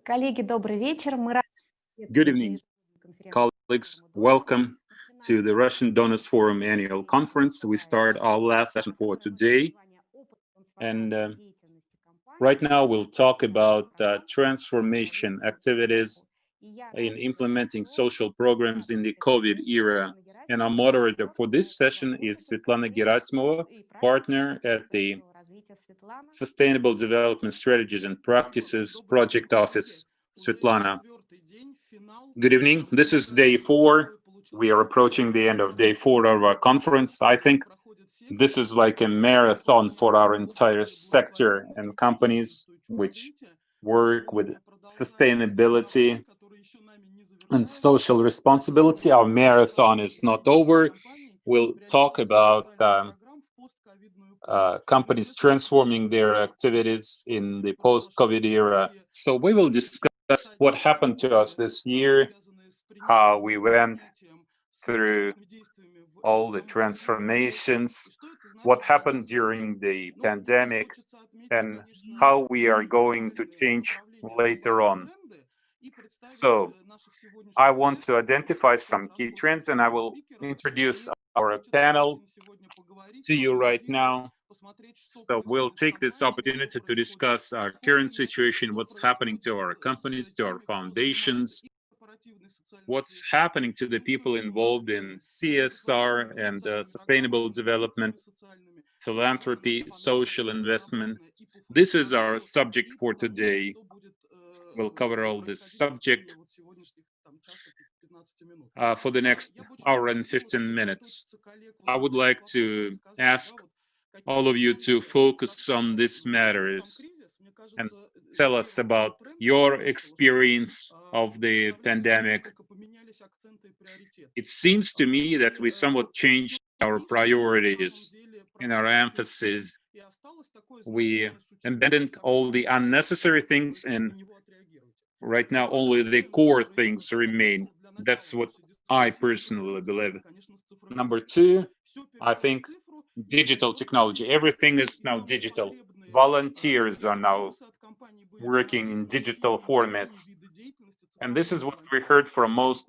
Коллеги, добрый вечер. Мы рады Good evening, colleagues. Welcome to the Russian Donors Forum annual conference. We start our last session for today. And right now we'll talk about transformation activities in implementing social programs in the COVID era. And our moderator for this session is Svetlana Gerasimova, partner at the Sustainable Development Strategies and Practices Project Office. Svetlana. Good evening. This is day 4. We are approaching the end of day 4 of our conference. I think this is like a marathon for our entire sector and companies which work with sustainability and social responsibility. Our marathon is not over. We'll talk about companies transforming their activities in the post-COVID era. So we will discuss what happened to us this year, how we went through all the transformations, what happened during the pandemic, and how we are going to change later on. So I want to identify some key trends, and I will introduce our panel to you right now. So we'll take this opportunity to discuss our current situation, what's happening to our companies, to our foundations, what's happening to the people involved in CSR and sustainable development, philanthropy, social investment. This is our subject for today. We'll cover all this subject for the next hour and 15 minutes. I would like to ask all of you to focus on these matters and tell us about your experience of the pandemic. It seems to me that we somewhat changed our priorities and our emphasis. We abandoned all the unnecessary things, and right now only the core things remain. That's what I personally believe. Number 2, I think digital technology. Everything is now digital. Volunteers are now working in digital formats. And this is what we heard from most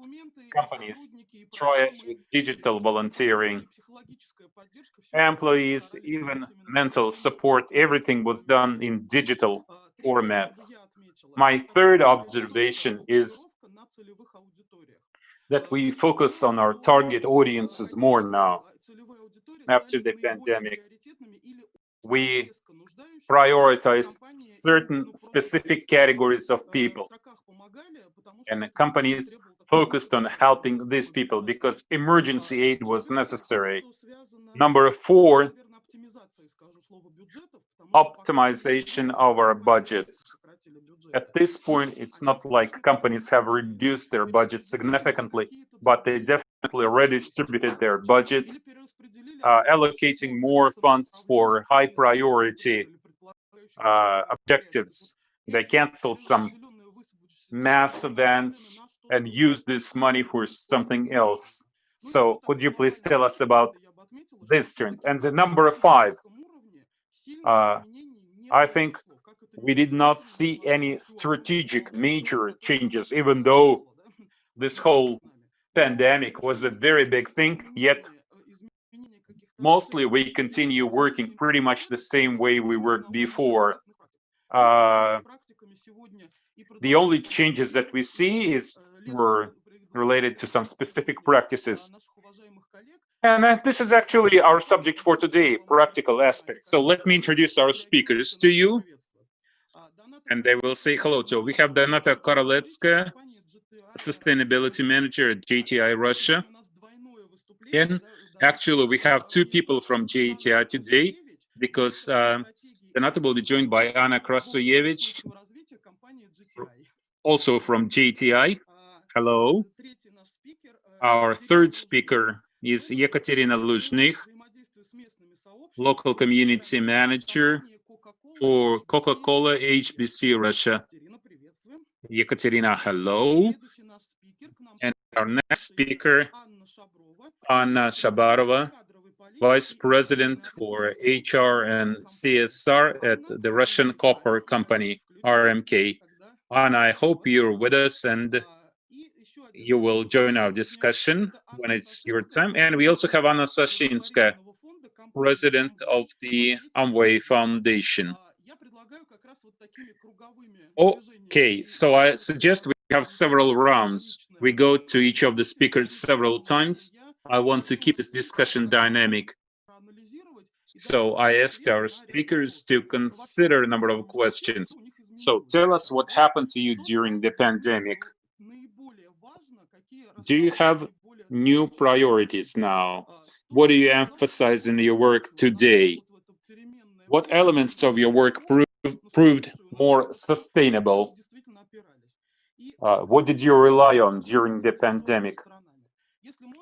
companies. Try us with digital volunteering. Employees, even mental support, everything was done in digital formats. My third observation is that we focus on our target audiences more now. After the pandemic, we prioritize certain specific categories of people, and companies focused on helping these people because emergency aid was necessary. Number 4, optimization of our budgets. At this point, it's not like companies have reduced their budgets significantly, but they definitely redistributed their budgets, allocating more funds for high priority objectives. They canceled some mass events and used this money for something else. So could you please tell us about this trend? And the number 5, I think we did not see any strategic major changes, even though this whole pandemic was a very big thing, yet mostly we continue working pretty much the same way we worked before. The only changes that we see were related to some specific practices. And this is actually our subject for today, practical aspects. So let me introduce our speakers to you, and they will say hello. So we have Donata Koroletskaya, Sustainability Manager at JTI Russia. And actually, we have 2 people from JTI today, because Donata will be joined by Anna Krasoyevich, also from JTI. Hello. Our third speaker is Ekaterina Luzhnych, local community manager for Coca-Cola HBC Russia. Ekaterina, hello. And our next speaker, Anna Shabarova, Vice President for HR and CSR at the Russian Copper Company, RMK. And I hope you're with us and you will join our discussion when it's your time. And we also have Anna Sashinska, president of the Amway Foundation. Okay, so I suggest we have several rounds. We go to each of the speakers several times. I want to keep this discussion dynamic. So I asked our speakers to consider a number of questions. So tell us what happened to you during the pandemic. Do you have new priorities now? What do you emphasize in your work today? What elements of your work proved more sustainable? What did you rely on during the pandemic?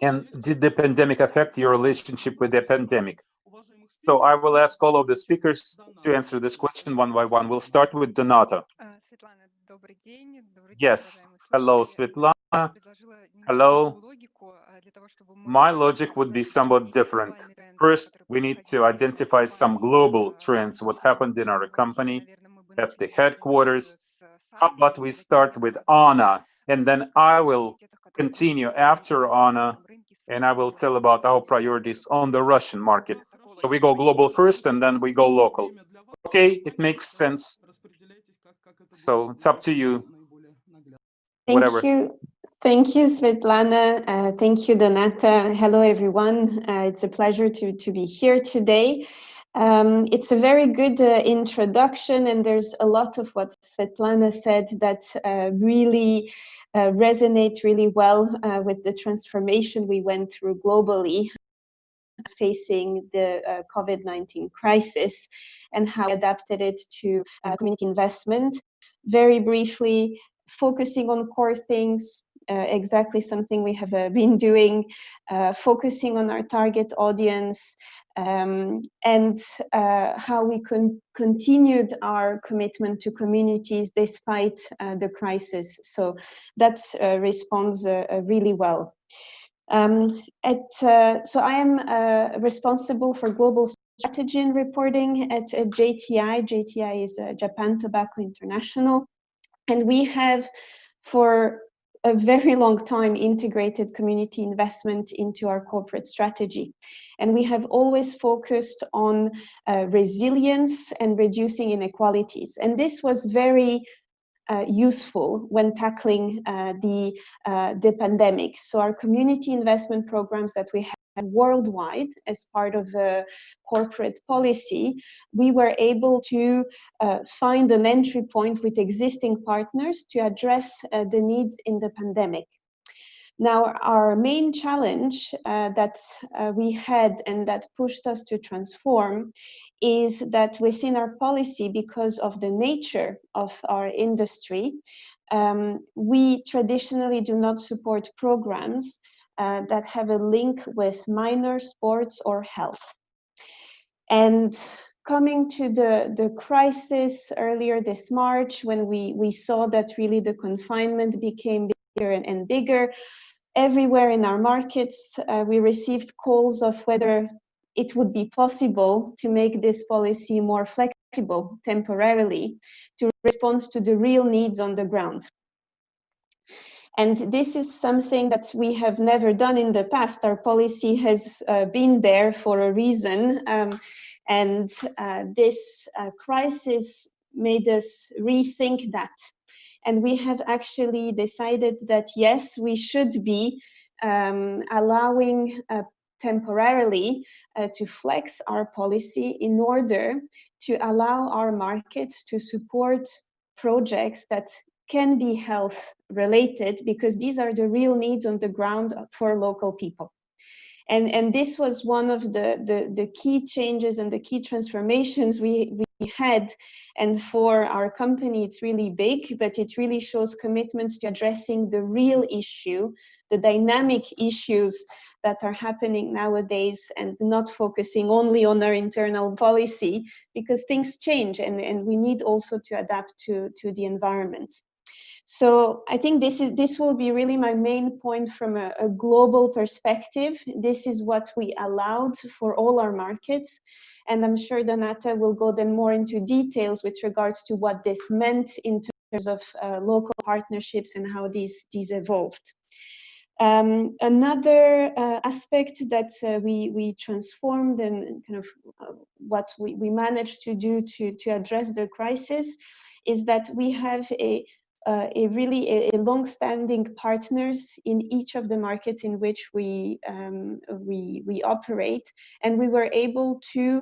And did the pandemic affect your relationship with the pandemic? So I will ask all of the speakers to answer this question one by one. We'll start with Donata. Yes. Hello, Svetlana. Hello. My logic would be somewhat different. First, we need to identify some global trends, what happened in our company at the headquarters. How about we start with Anna, and then I will continue after Anna, and I will tell about our priorities on the Russian market. So we go global first, and then we go local. Okay, it makes sense. So it's up to you. Whatever. Thank you, Svetlana. Thank you, Donata. Hello, everyone. It's a pleasure to be here today. It's a very good introduction, and there's a lot of what Svetlana said that really resonates really well with the transformation we went through globally facing the COVID-19 crisis and how we adapted it to community investment. Very briefly, focusing on core things, exactly something we have been doing, focusing on our target audience, and how we continued our commitment to communities despite the crisis. So that responds really well. So I am responsible for global strategy and reporting at JTI. JTI is Japan Tobacco International. And we have, for a very long time, integrated community investment into our corporate strategy. And we have always focused on resilience and reducing inequalities. And this was very useful when tackling the pandemic. So our community investment programs that we have worldwide as part of the corporate policy, we were able to find an entry point with existing partners to address the needs in the pandemic. Now, our main challenge that we had and that pushed us to transform is that within our policy, because of the nature of our industry, we traditionally do not support programs that have a link with minor, sports, or health. And coming to the crisis earlier this March, when we saw that really the confinement became bigger and bigger, everywhere in our markets, we received calls of whether it would be possible to make this policy more flexible temporarily to respond to the real needs on the ground. And this is something that we have never done in the past. Our policy has been there for a reason. And this crisis made us rethink that. And we have actually decided that, yes, we should be allowing temporarily to flex our policy in order to allow our markets to support projects that can be health related, because these are the real needs on the ground for local people. And this was one of the key changes and the key transformations we had. And for our company, it's really big, but it really shows commitments to addressing the real issue, the dynamic issues that are happening nowadays, and not focusing only on our internal policy, because things change and we need also to adapt to the environment. So I think this will be really my main point from a global perspective. This is what we allowed for all our markets. And I'm sure Donata will go then more into details with regards to what this meant in terms of local partnerships and how these evolved. Another aspect that we transformed and kind of what we managed to do to address the crisis is that we have a really long-standing partners in each of the markets in which we operate, and we were able to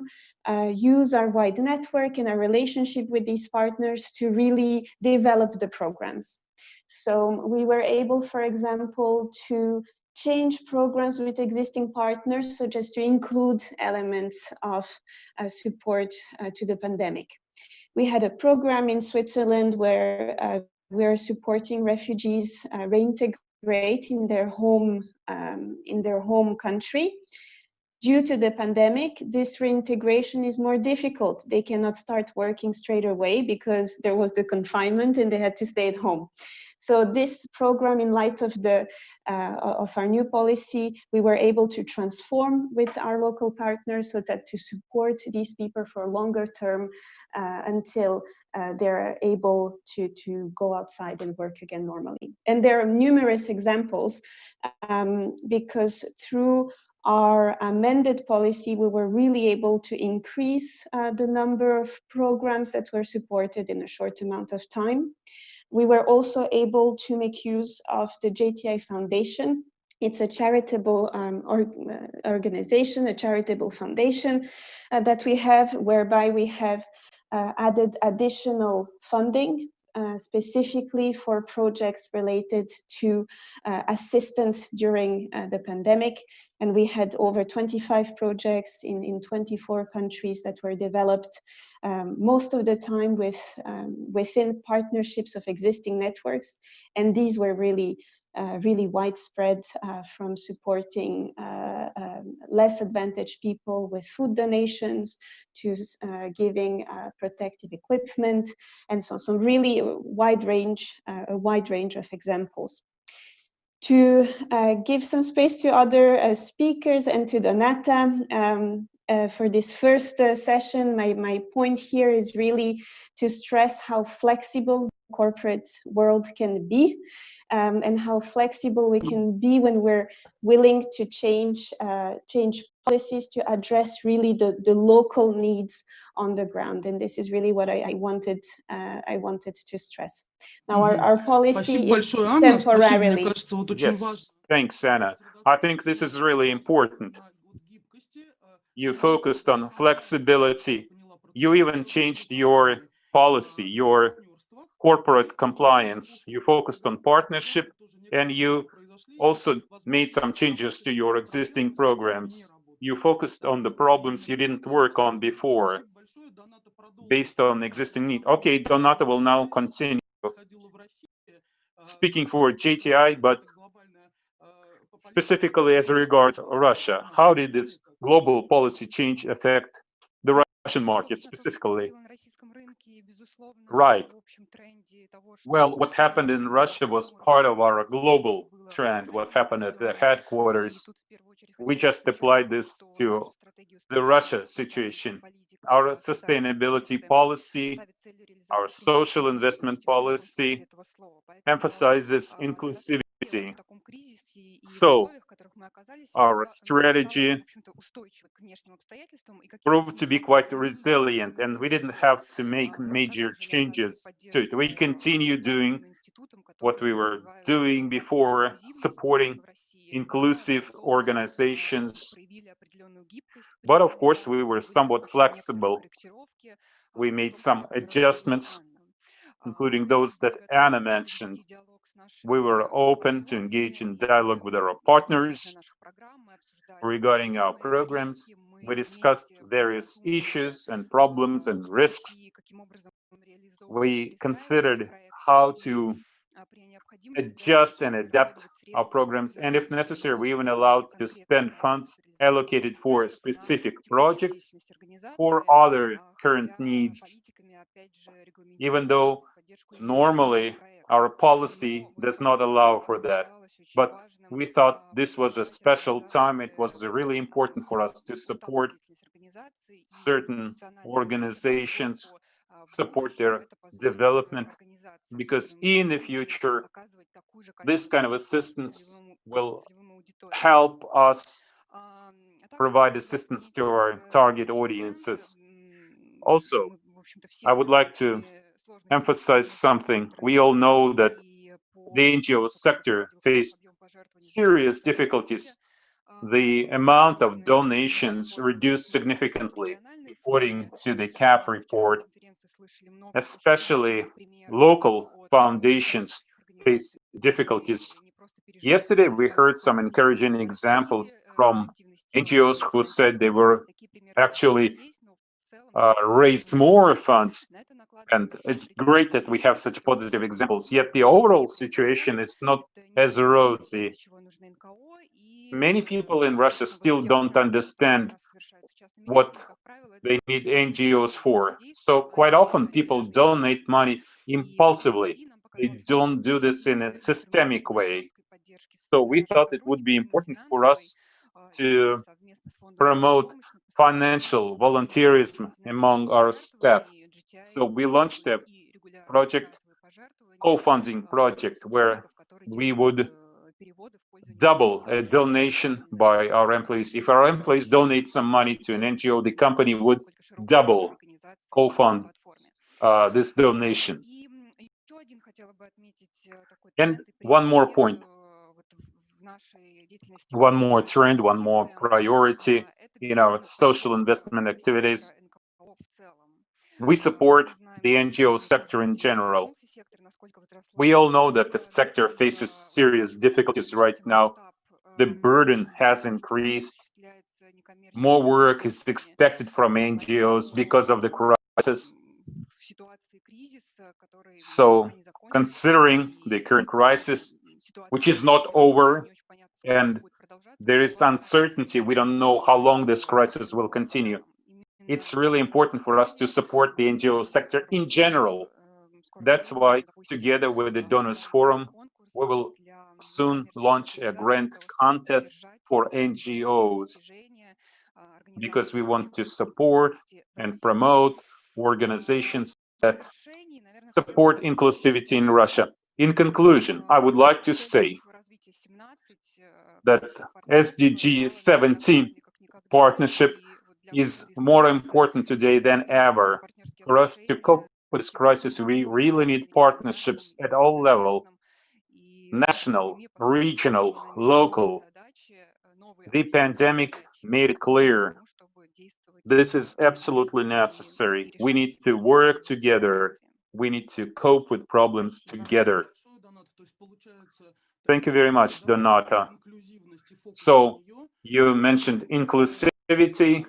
use our wide network and our relationship with these partners to really develop the programs. So we were able, for example, to change programs with existing partners, such as to include elements of support to the pandemic. We had a program in Switzerland where we are supporting refugees reintegrate in their home country. Due to the pandemic, this reintegration is more difficult. They cannot start working straight away because there was the confinement and they had to stay at home. So this program, in light of our new policy, we were able to transform with our local partners so that to support these people for a longer term until they're able to go outside and work again normally. And there are numerous examples because through our amended policy, we were really able to increase the number of programs that were supported in a short amount of time. We were also able to make use of the JTI Foundation. It's a charitable organization, a charitable foundation that we have, whereby we have added additional funding specifically for projects related to assistance during the pandemic. And we had over 25 projects in 24 countries that were developed, most of the time within partnerships of existing networks. And these were really widespread, from supporting less advantaged people with food donations to giving protective equipment, and so some really a wide range of examples. To give some space to other speakers and to Donata, for this first session, my point here is really to stress how flexible the corporate world can be, and how flexible we can be when we're willing to change policies to address really the local needs on the ground. And this is really what I wanted to stress. Now, our policy is temporarily. Yes, thanks, Anna. I think this is really important. You focused on flexibility. You even changed your policy, your corporate compliance. You focused on partnership, and you also made some changes to your existing programs. You focused on the problems you didn't work on before, based on existing need. Okay, Donata will now continue speaking for JTI, but specifically as regards Russia. How did this global policy change affect the Russian market specifically? Right. Well, what happened in Russia was part of our global trend. What happened at the headquarters, we just applied this to the Russia situation. Our sustainability policy, our social investment policy emphasizes inclusivity. So our strategy proved to be quite resilient, and we didn't have to make major changes to it. We continue doing what we were doing before, supporting inclusive organizations. But of course, we were somewhat flexible. We made some adjustments, including those that Anna mentioned. We were open to engage in dialogue with our partners regarding our programs. We discussed various issues and problems and risks. We considered how to adjust and adapt our programs, and if necessary, we even allowed to spend funds allocated for specific projects for other current needs, even though normally our policy does not allow for that. But we thought this was a special time. It was really important for us to support certain organizations support their development, because in the future, this kind of assistance will help us provide assistance to our target audiences. Also, I would like to emphasize something. We all know that the NGO sector faced serious difficulties. The amount of donations reduced significantly, according to the CAF report. Especially local foundations face difficulties. Yesterday, we heard some encouraging examples from NGOs who said they were actually raised more funds. And it's great that we have such positive examples. Yet the overall situation is not as rosy. Many people in Russia still don't understand what they need NGOs for. So quite often people donate money impulsively. They don't do this in a systemic way. So we thought it would be important for us to promote financial volunteerism among our staff. So we launched a project, co-funding project, where we would double a donation by our employees. If our employees donate some money to an NGO, the company would double co-fund this donation. And one more point, one more trend, one more priority in our social investment activities. We support the NGO sector in general. We all know that the sector faces serious difficulties right now. The burden has increased. More work is expected from NGOs because of the crisis. So, considering the current crisis, which is not over, and there is uncertainty, we don't know how long this crisis will continue. It's really important for us to support the NGO sector in general. That's why, together with the Donors Forum, we will soon launch a grant contest for NGOs, because we want to support and promote organizations that support inclusivity in Russia. In conclusion, I would like to say that SDG 17 partnership is more important today than ever. For us to cope with this crisis, we really need partnerships at all levels: national, regional, local. The pandemic made it clear this is absolutely necessary. We need to work together. We need to cope with problems together. Thank you very much, Donata. So you mentioned inclusivity,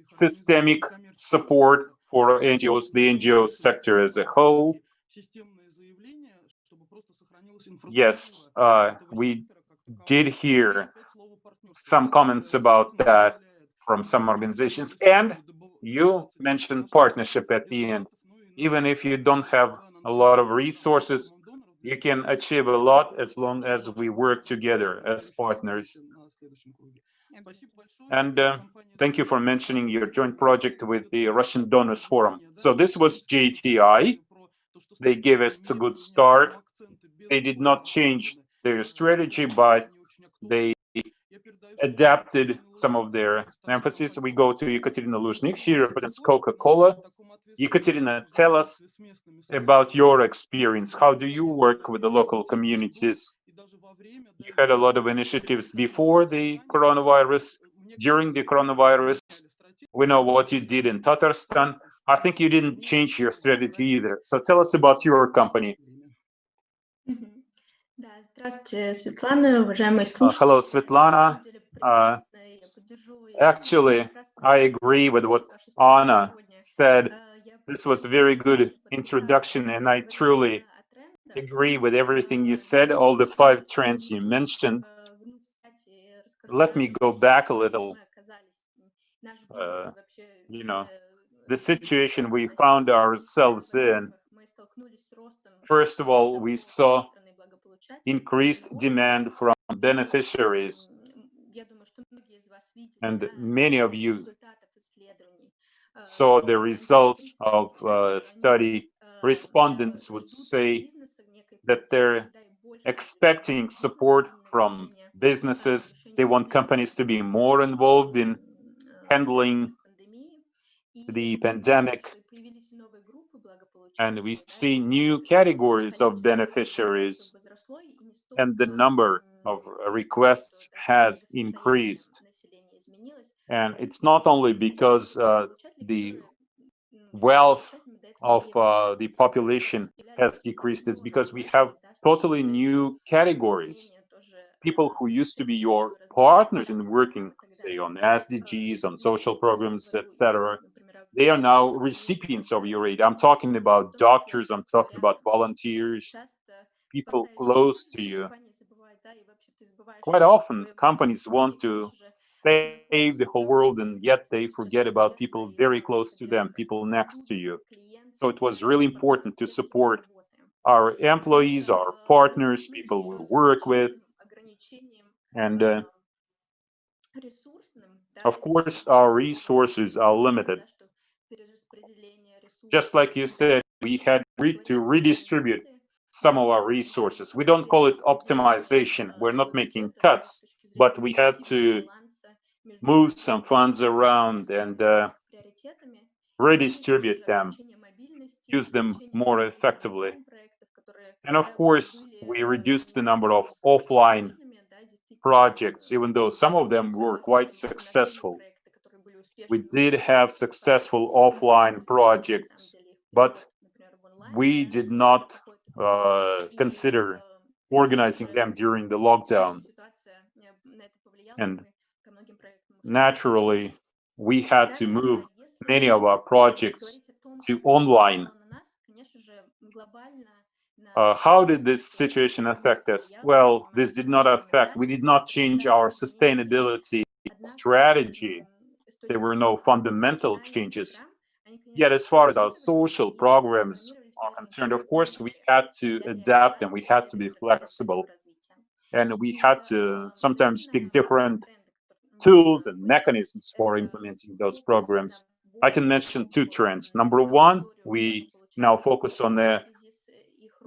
systemic support for NGOs, the NGO sector as a whole. Yes, we did hear some comments about that from some organizations, and you mentioned partnership at the end. Even if you don't have a lot of resources, you can achieve a lot as long as we work together as partners. And thank you for mentioning your joint project with the Russian Donors Forum. So this was JTI. They gave us a good start. They did not change their strategy, but they adapted some of their emphasis. We go to Ekaterina Luzhnik. She represents Coca-Cola. Ekaterina, tell us about your experience. How do you work with the local communities? You had a lot of initiatives before the coronavirus, during the coronavirus. We know what you did in Tatarstan. I think you didn't change your strategy either. So tell us about your company. Hello, Svetlana. Actually, I agree with what Anna said. This was a very good introduction, and I truly agree with everything you said, all the 5 trends you mentioned. Let me go back a little. The situation we found ourselves in. First of all, we saw increased demand from beneficiaries. And many of you saw the results of study, respondents would say that they're expecting support from businesses. They want companies to be more involved in handling the pandemic. And we see new categories of beneficiaries, and the number of requests has increased. And it's not only because the wealth of the population has decreased, it's because we have totally new categories. People who used to be your partners in working, say, on SDGs, on social programs, etc., they are now recipients of your aid. I'm talking about doctors, I'm talking about volunteers, people close to you. Quite often, companies want to save the whole world, and yet they forget about people very close to them, people next to you. So it was really important to support our employees, our partners, people we work with. And of course, our resources are limited. Just like you said, we had to redistribute some of our resources. We don't call it optimization. We're not making cuts, but we had to move some funds around and redistribute them, use them more effectively. And of course, we reduced the number of offline projects, even though some of them were quite successful. We did have successful offline projects, but we did not consider organizing them during the lockdown. And naturally, we had to move many of our projects to online. How did this situation affect us? Well, this did not affect, we did not change our sustainability strategy. There were no fundamental changes. Yet, as far as our social programs are concerned, of course, we had to adapt and we had to be flexible. And we had to sometimes pick different tools and mechanisms for implementing those programs. I can mention two trends. Number one, we now focus on the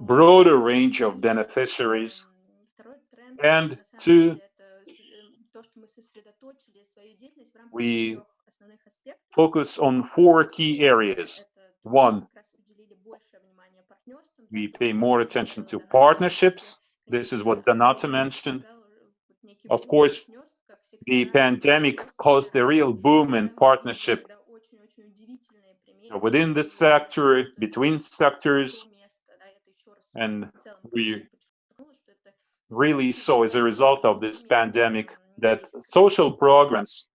broader range of beneficiaries. And two, we focus on four key areas. One, we pay more attention to partnerships. This is what Donata mentioned. Of course, the pandemic caused a real boom in partnership within the sector, between sectors, and we really saw as a result of this pandemic that social programs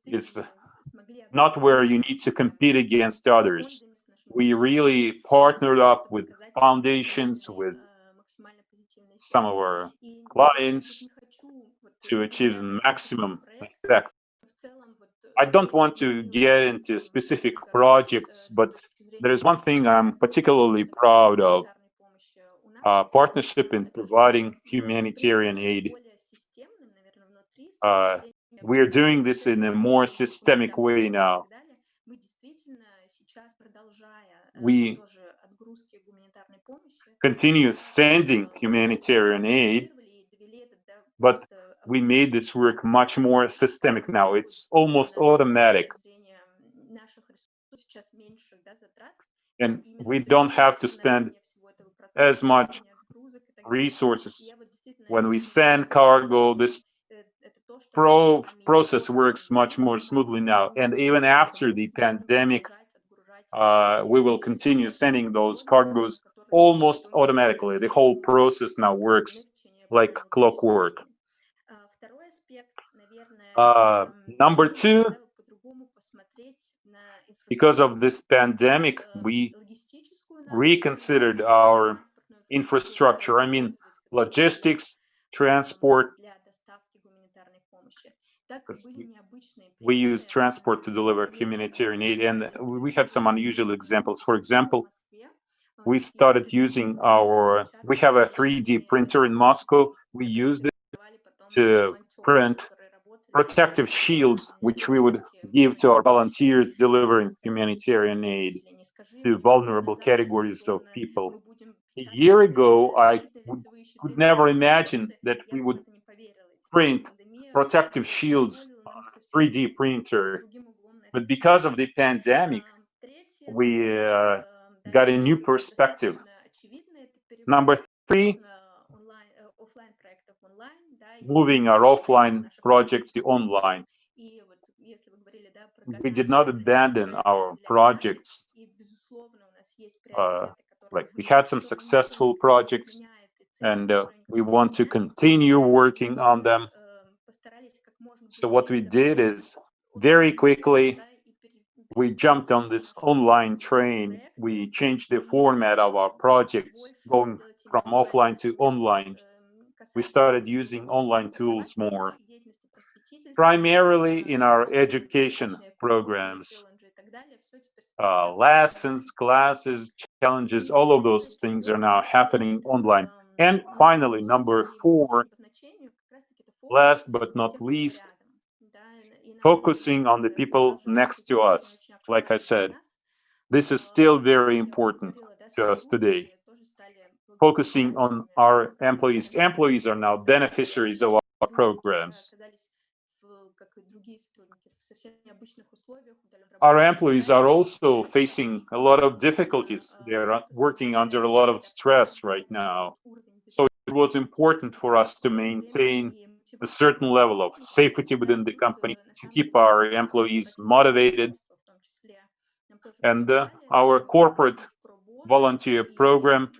is not where you need to compete against others. We really partnered up with foundations, with some of our clients to achieve maximum effect. I don't want to get into specific projects, but there is one thing I'm particularly proud of, partnership in providing humanitarian aid. We're doing this in a more systemic way now. We continue sending humanitarian aid, but we made this work much more systemic now. It's almost automatic. And we don't have to spend as much resources when we send cargo. This process works much more smoothly now. And even after the pandemic, we will continue sending those cargoes almost automatically. The whole process now works like clockwork. Number two, because of this pandemic, we reconsidered our infrastructure. I mean, logistics, transport. We use transport to deliver humanitarian aid, and we had some unusual examples. For example, we started using we have a 3D printer in Moscow. We used it to print protective shields, which we would give to our volunteers delivering humanitarian aid to vulnerable categories of people. A year ago, I could never imagine that we would print protective shields on a 3D printer. But because of the pandemic, we got a new perspective. Number three, moving our offline projects to online. We did not abandon our projects. Like we had some successful projects, and we want to continue working on them. So what we did is very quickly we jumped on this online train. We changed the format of our projects, going from offline to online. We started using online tools more, primarily in our education programs. Lessons, classes, challenges, all of those things are now happening online. And finally, number four, last but not least, focusing on the people next to us. Like I said, this is still very important to us today. Focusing on our employees. Employees are now beneficiaries of our programs. Our employees are also facing a lot of difficulties. They're working under a lot of stress right now. So it was important for us to maintain a certain level of safety within the company, to keep our employees motivated. And our corporate volunteer program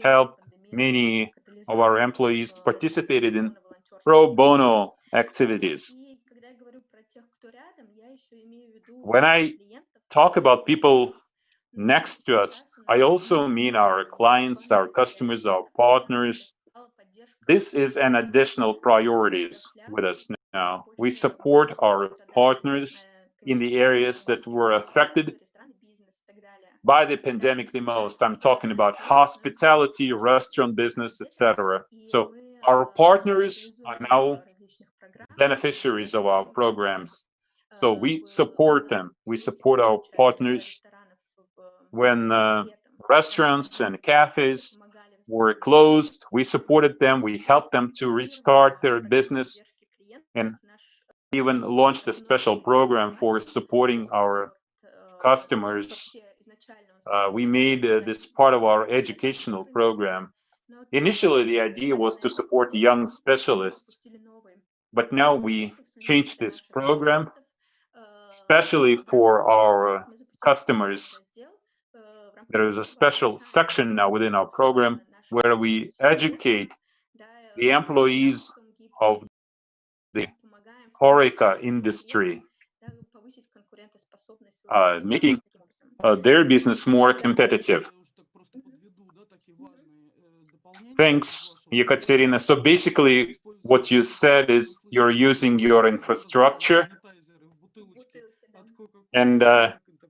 helped many of our employees participated in pro bono activities. When I talk about people next to us, I also mean our clients, our customers, our partners. This is an additional priorities with us now. We support our partners in the areas that were affected by the pandemic the most. I'm talking about hospitality, restaurant business, etc. So our partners are now beneficiaries of our programs. So we support them. We support our partners when restaurants and cafes were closed. We supported them. We helped them to restart their business, and even launched a special program for supporting our customers. We made this part of our educational program. Initially, the idea was to support young specialists, but now we changed this program, especially for our customers. There is a special section now within our program where we educate the employees of the HoReCa industry, making their business more competitive. Thanks, Ekaterina. So basically, what you said is you're using your infrastructure, and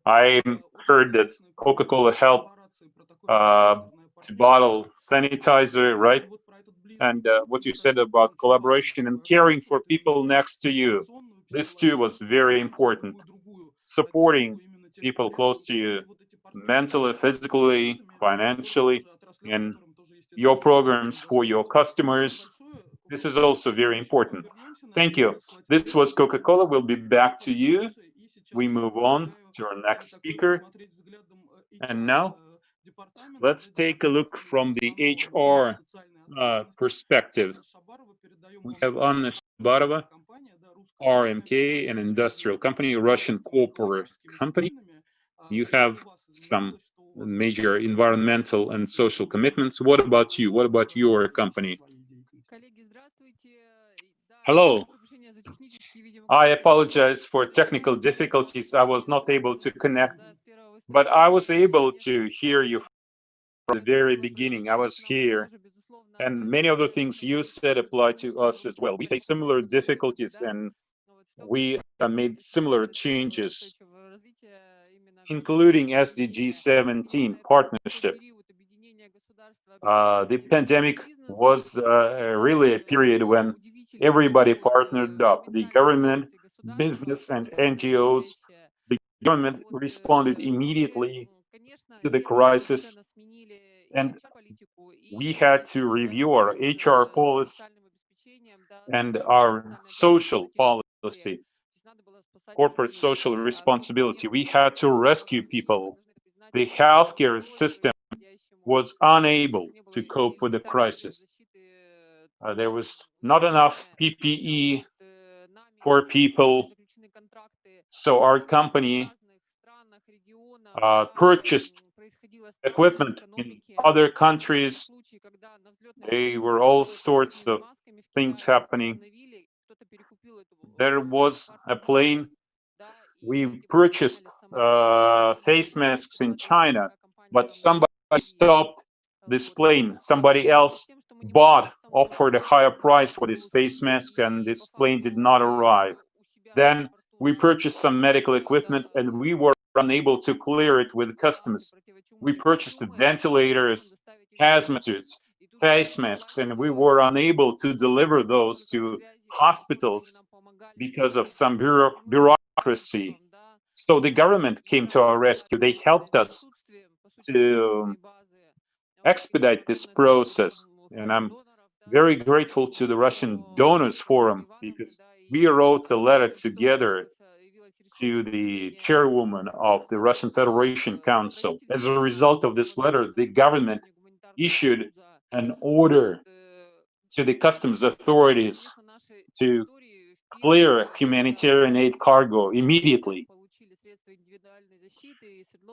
I heard that Coca-Cola helped to bottle sanitizer, right? And what you said about collaboration and caring for people next to you, this too was very important. Supporting people close to you, mentally, physically, financially, and your programs for your customers. This is also very important. Thank you. This was Coca-Cola. We'll be back to you. We move on to our next speaker. And now, let's take a look from the HR perspective. We have Anna Shabarova, RMK, an industrial company, a Russian corporate company. You have some major environmental and social commitments. What about you? What about your company? Hello. I apologize for technical difficulties. I was not able to connect, but I was able to hear you from the very beginning. I was here, and many of the things you said apply to us as well. We face similar difficulties, and we made similar changes, including SDG 17 partnership. The pandemic was really a period when Everybody partnered up, the government, business, and NGOs. The government responded immediately to the crisis, and we had to review our HR policy and our social policy, corporate social responsibility. We had to rescue people. The healthcare system was unable to cope with the crisis. There was not enough PPE for people, so our company purchased equipment in other countries. There were all sorts of things happening. There was a plane. We purchased face masks in China, but somebody stopped this plane. Somebody else offered a higher price for this face mask, and this plane did not arrive. Then we purchased some medical equipment, and we were unable to clear it with customs. We purchased ventilators, hazmat suits, face masks, and we were unable to deliver those to hospitals because of some bureaucracy. So the government came to our rescue. They helped us to expedite this process. And I'm very grateful to the Russian Donors Forum, because we wrote a letter together to the chairwoman of the Russian Federation Council. As a result of this letter, the government issued an order to the customs authorities to clear humanitarian aid cargo immediately.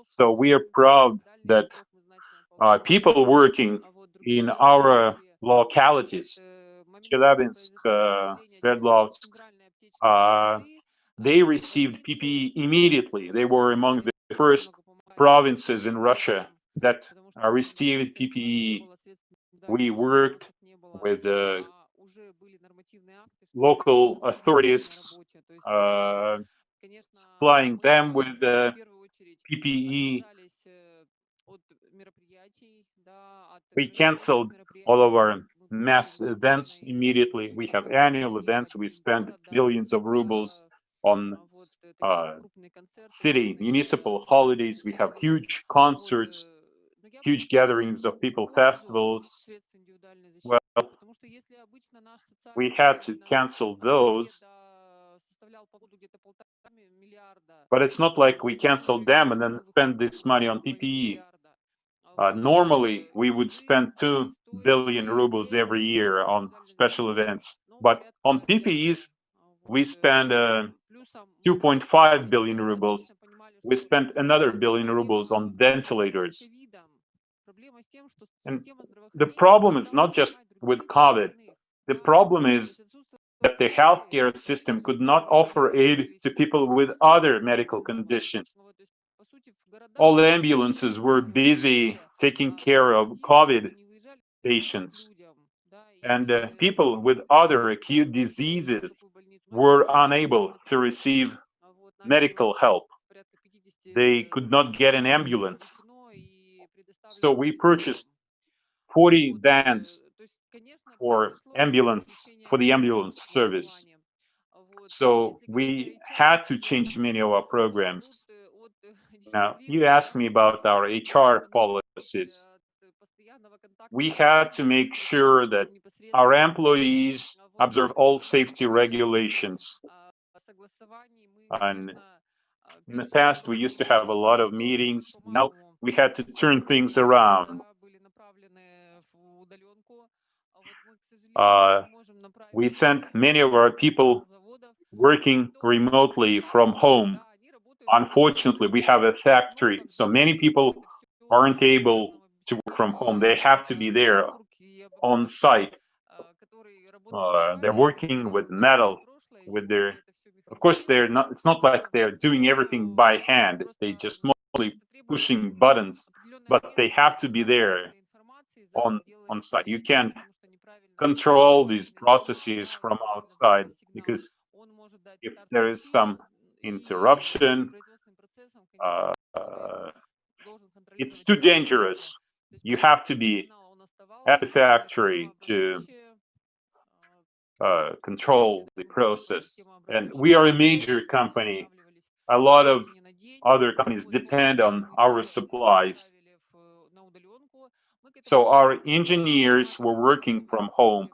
So we are proud that people working in our localities, Chelyabinsk, Sverdlovsk, they received PPE immediately. They were among the first provinces in Russia that received PPE. We worked with local authorities, supplying them with PPE. We canceled all of our mass events immediately. We have annual events. We spend millions of rubles on city municipal holidays. We have huge concerts, huge gatherings of people, festivals. Well, we had to cancel those, but it's not like we canceled them and then spend this money on PPE. Normally, we would spend 2 billion rubles every year on special events, but on PPEs, we spend 2.5 billion rubles. We spent another billion rubles on ventilators. And the problem is not just with COVID. The problem is that the healthcare system could not offer aid to people with other medical conditions. All the ambulances were busy taking care of COVID patients, and people with other acute diseases were unable to receive medical help. They could not get an ambulance. So we purchased 40 vans for the ambulance service. So we had to change many of our programs. Now, you asked me about our HR policies. We had to make sure that our employees observe all safety regulations. And in the past, we used to have a lot of meetings. Now we had to turn things around. We sent many of our people working remotely from home. Unfortunately, we have a factory, so many people aren't able to work from home. They have to be there on site. They're working with metal, of course, it's not like they're doing everything by hand. They just mostly pushing buttons, but they have to be there on site. You can't control these processes from outside, because if there is some interruption, it's too dangerous. You have to be at the factory to control the process. And we are a major company. A lot of other companies depend on our supplies. So our engineers were working from home,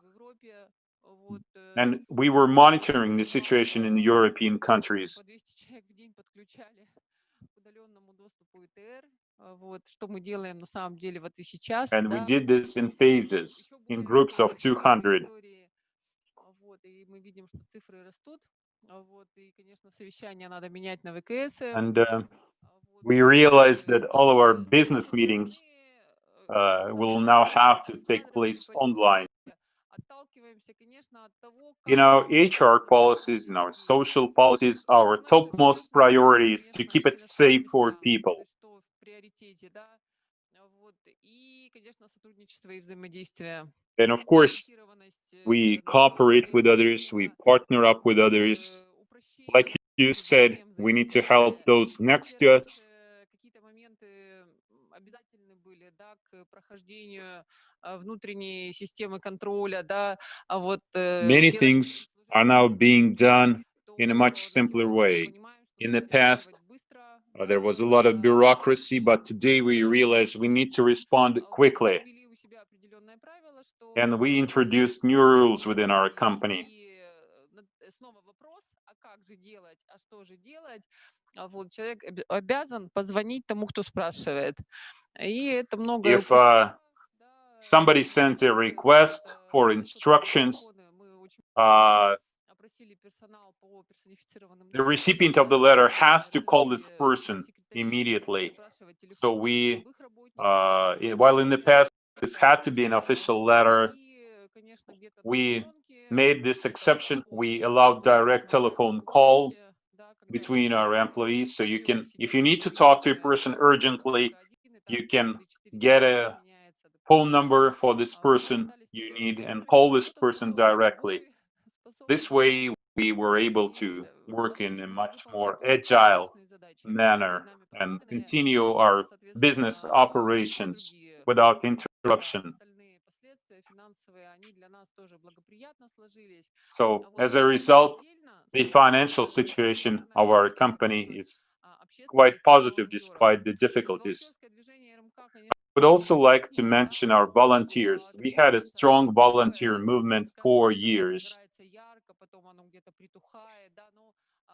and we were monitoring the situation in the European countries. And we did this in phases, in groups of 200. And we realized that all of our business meetings will now have to take place online. In our HR policies, in our social policies, our topmost priority is to keep it safe for people. And of course, we cooperate with others, we partner up with others. Like you said, we need to help those next to us. Many things are now being done in a much simpler way. In the past, there was a lot of bureaucracy, but today we realize we need to respond quickly. And we introduced new rules within our company. If somebody sends a request for instructions, the recipient of the letter has to call this person immediately. So we, while in the past this had to be an official letter, we made this exception. We allowed direct telephone calls between our employees. So you can, if you need to talk to a person urgently, you can get a phone number for this person you need and call this person directly. This way, we were able to work in a much more agile manner and continue our business operations without interruption. So as a result, the financial situation of our company is quite positive despite the difficulties. I would also like to mention our volunteers. We had a strong volunteer movement for years.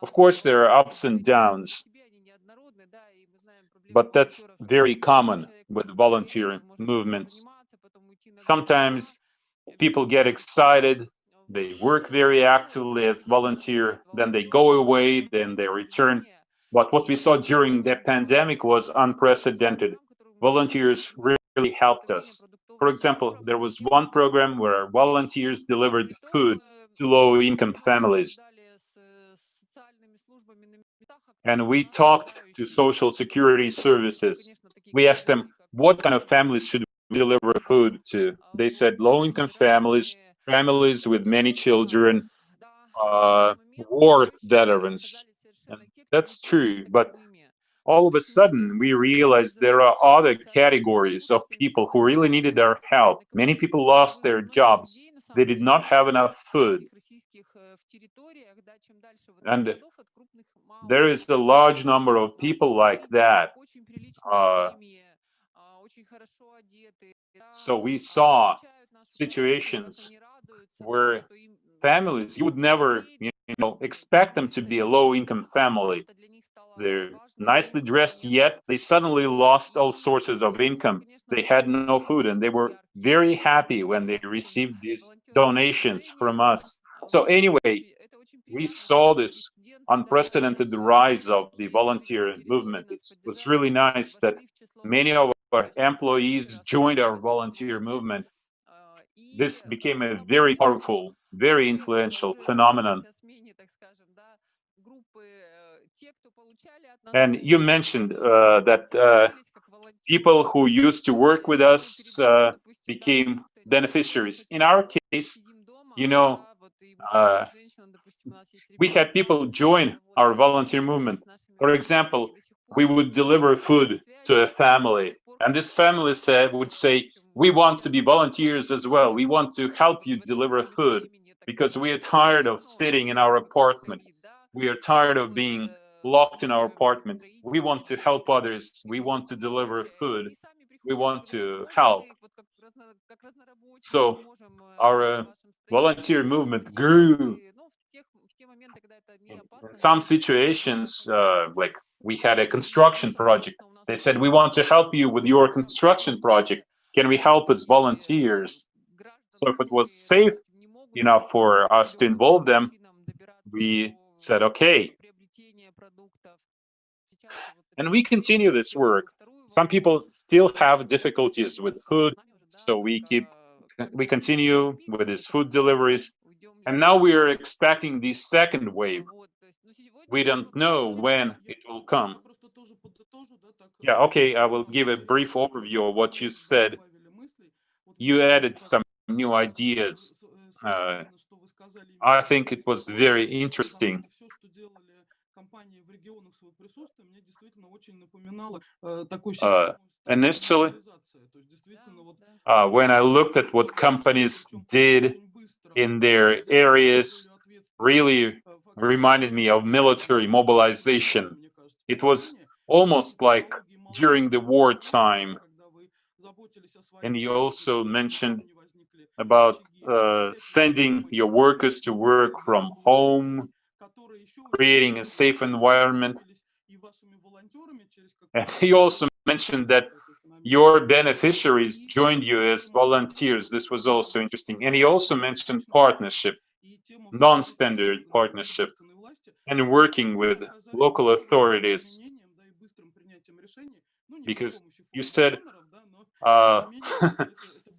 Of course, there are ups and downs, but that's very common with volunteer movements. Sometimes people get excited, they work very actively as volunteer, then they go away, then they return. But what we saw during the pandemic was unprecedented. Volunteers really helped us. For example, there was one program where volunteers delivered food to low-income families. And we talked to social security services. We asked them, what kind of families should we deliver food to? They said low-income families, families with many children, war veterans. And that's true, but all of a sudden we realized there are other categories of people who really needed our help. Many people lost their jobs. They did not have enough food. And there is a large number of people like that. So we saw situations where families, you would never, expect them to be a low-income family. They're nicely dressed, yet they suddenly lost all sources of income. They had no food, and they were very happy when they received these donations from us. So anyway, we saw this unprecedented rise of the volunteer movement. It was really nice that many of our employees joined our volunteer movement. This became a very powerful, very influential phenomenon. And you mentioned that people who used to work with us became beneficiaries. In our case, we had people join our volunteer movement. For example, we would deliver food to a family, and this family would say, we want to be volunteers as well. We want to help you deliver food. because we are tired of sitting in our apartment. We are tired of being locked in our apartment. We want to help others. We want to deliver food. We want to help. So our volunteer movement grew. In some situations, like we had a construction project. They said, we want to help you with your construction project. Can we help as volunteers? So if it was safe enough for us to involve them, we said, okay. And we continue this work. Some people still have difficulties with food, so we continue with these food deliveries. And now we are expecting the second wave. We don't know when it will come. Yeah, okay, I will give a brief overview of what you said. You added some new ideas. I think it was very interesting. Initially, when I looked at what companies did in their areas, really reminded me of military mobilization. It was almost like during the wartime. And you also mentioned about sending your workers to work from home, creating a safe environment. And he also mentioned that your beneficiaries joined you as volunteers. This was also interesting. And he also mentioned partnership, non-standard partnership, and working with local authorities. Because you said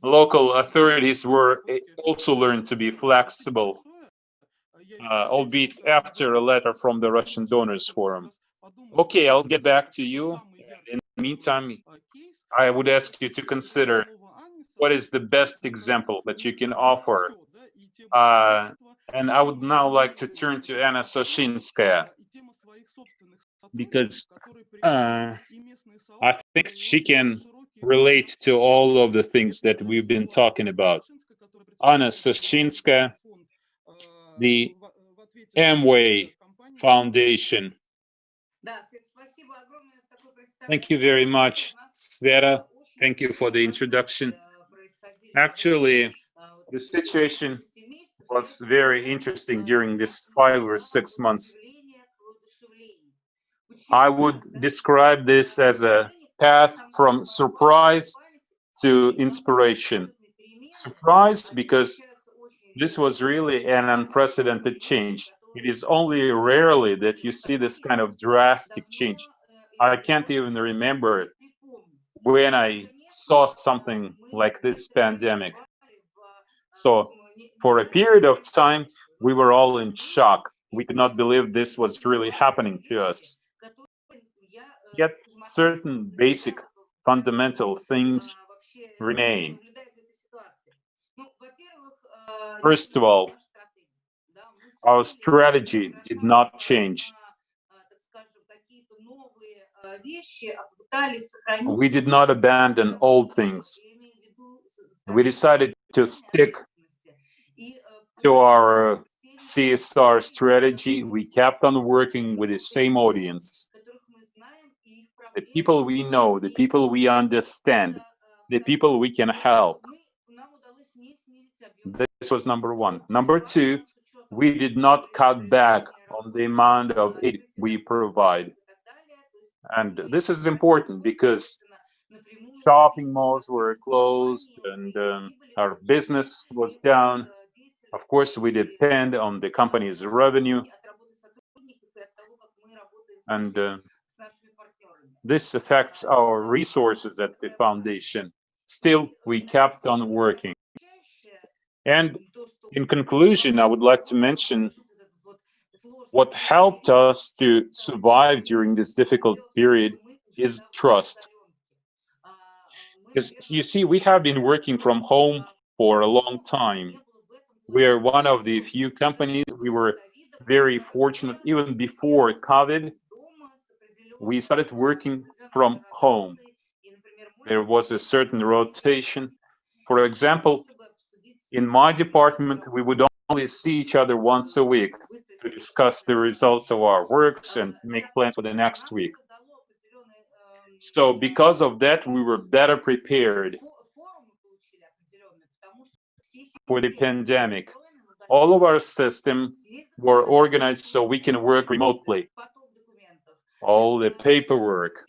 local authorities were also learned to be flexible, albeit after a letter from the Russian Donors Forum. Okay, I'll get back to you. In the meantime, I would ask you to consider what is the best example that you can offer. And I would now like to turn to Anna Soshinskaya, because I think she can relate to all of the things that we've been talking about. Anna Soshinskaya, the Amway Foundation. Thank you very much, Sveta. Thank you for the introduction. Actually, the situation was very interesting during this 5 or 6 months. I would describe this as a path from surprise to inspiration. Surprise because this was really an unprecedented change. It is only rarely that you see this kind of drastic change. I can't even remember when I saw something like this pandemic. So for a period of time, we were all in shock. We could not believe this was really happening to us. Yet certain basic fundamental things remain. First of all, our strategy did not change. We did not abandon old things. We decided to stick to our CSR strategy. We kept on working with the same audience. The people we know, the people we understand, the people we can help. This was number one. Number two, we did not cut back on the amount of aid we provide. And this is important because shopping malls were closed and our business was down. Of course, we depend on the company's revenue. And this affects our resources at the foundation. Still, we kept on working. And in conclusion, I would like to mention what helped us to survive during this difficult period is trust. Because you see, we have been working from home for a long time. We are one of the few companies. We were very fortunate. Even before COVID, we started working from home. There was a certain rotation. For example, in my department, we would only see each other once a week to discuss the results of our works and make plans for the next week. So because of that, we were better prepared for the pandemic. All of our systems were organized so we can work remotely. All the paperwork,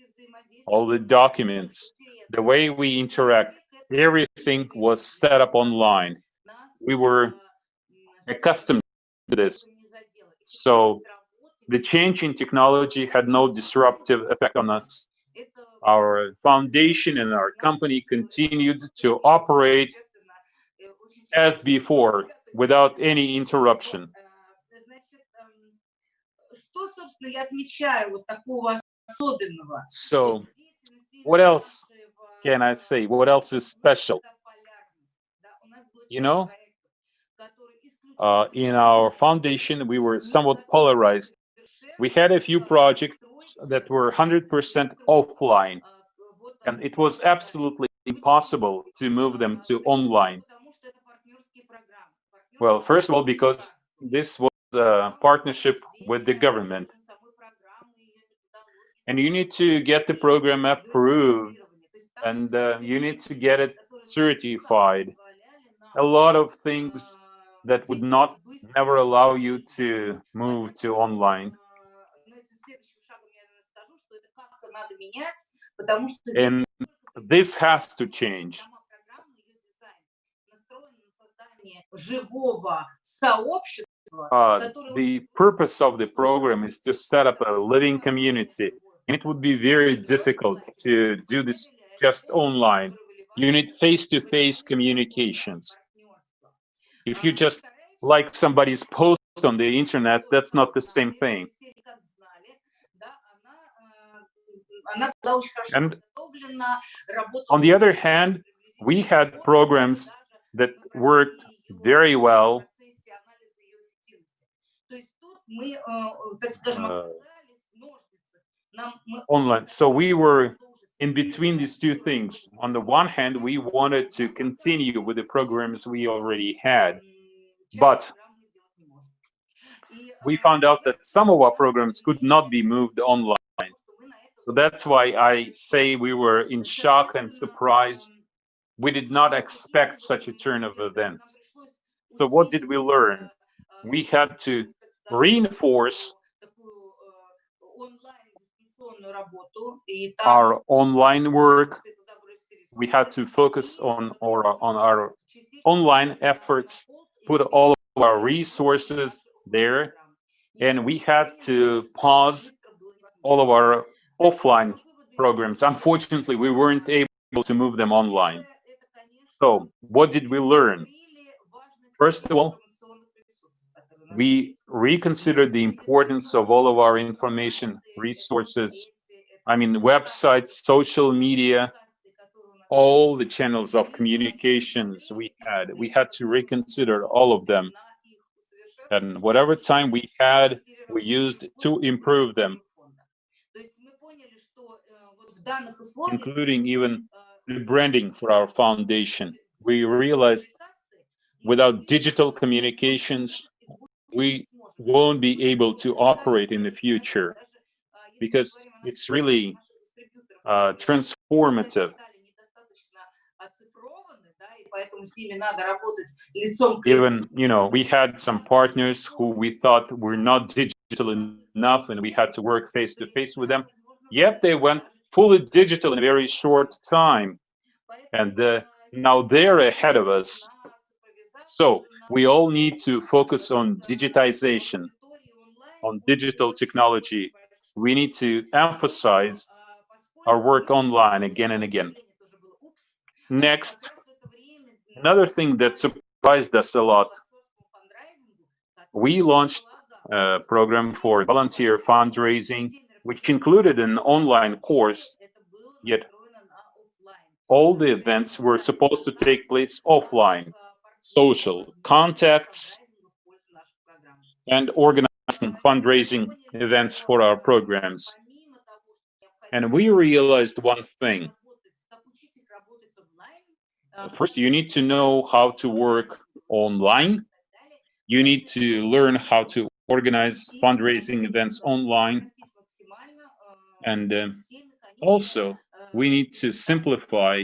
all the documents, the way we interact, everything was set up online. We were accustomed to this. So the change in technology had no disruptive effect on us. Our foundation and our company continued to operate as before without any interruption. So what else can I say? What else is special? You know, in our foundation, we were somewhat polarized. We had a few projects that were 100% offline, and it was absolutely impossible to move them to online. Well, first of all, because this was a partnership with the government, and you need to get the program approved, and you need to get it certified. A lot of things that would not never allow you to move to online. And this has to change. The purpose of the program is to set up a living community, and it would be very difficult to do this just online. You need face-to-face communications. If you just like somebody's post on the internet, that's not the same thing. And on the other hand, we had programs that worked very well online. So we were in between these two things. On the one hand, we wanted to continue with the programs we already had, but we found out that some of our programs could not be moved online. So that's why I say we were in shock and surprised. We did not expect such a turn of events. So what did we learn? We had to reinforce our online work. We had to focus on our online efforts, put all of our resources there, and we had to pause all of our offline programs. Unfortunately, we weren't able to move them online. So what did we learn? First of all, we reconsidered the importance of all of our information resources. I mean, websites, social media, all the channels of communications we had to reconsider all of them. And whatever time we had, we used to improve them, including even the branding for our foundation. We realized without digital communications, we won't be able to operate in the future, because it's really transformative. Even, we had some partners who we thought were not digital enough, and we had to work face to face with them. Yet they went fully digital in a very short time, and now they're ahead of us. So we all need to focus on digitization, on digital technology. We need to emphasize our work online again and again. Next, another thing that surprised us a lot, we launched a program for volunteer fundraising, which included an online course, yet all the events were supposed to take place offline. Social contacts and organizing fundraising events for our programs. And we realized one thing. First, you need to know how to work online. You need to learn how to organize fundraising events online. And also, we need to simplify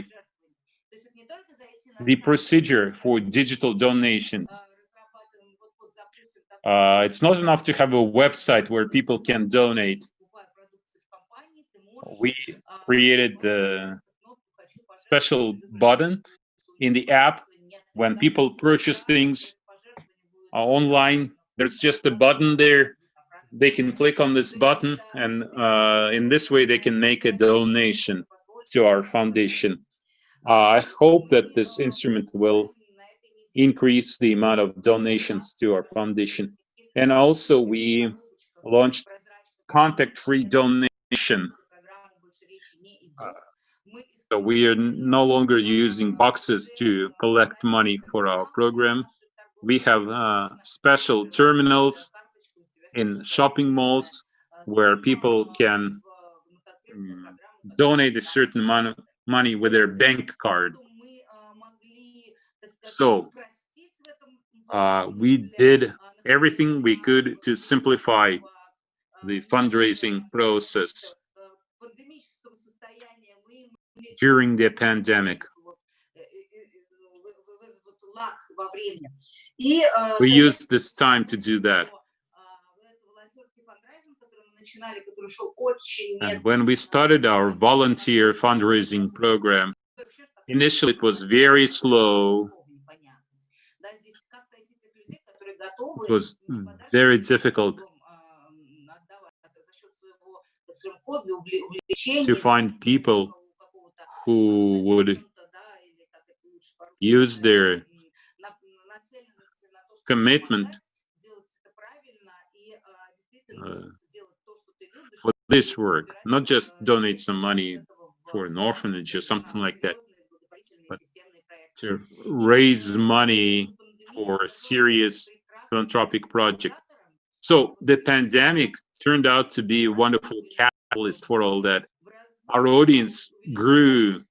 the procedure for digital donations. It's not enough to have a website where people can donate. We created the special button in the app when people purchase things online. There's just a button there. They can click on this button, and in this way they can make a donation to our foundation. I hope that this instrument will increase the amount of donations to our foundation. And also we launched contact-free donation. So we are no longer using boxes to collect money for our program. We have special terminals in shopping malls where people can donate a certain amount of money with their bank card. So we did everything we could to simplify the fundraising process during the pandemic. We used this time to do that. And when we started our volunteer fundraising program, initially it was very slow. It was very difficult to find people who would use their commitment for this work, not just donate some money for an orphanage or something like that, but to raise money for a serious philanthropic project. So the pandemic turned out to be a wonderful catalyst for all that. Our audience grew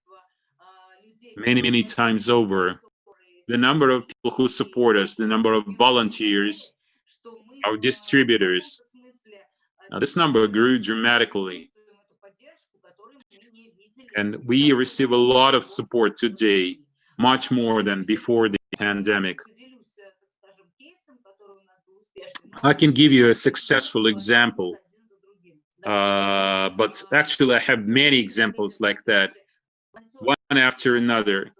many times over. The number of people who support us, the number of volunteers, our distributors, this number grew dramatically. And we receive a lot of support today, much more than before the pandemic. I can give you a successful example, but actually I have many examples like that, one after another.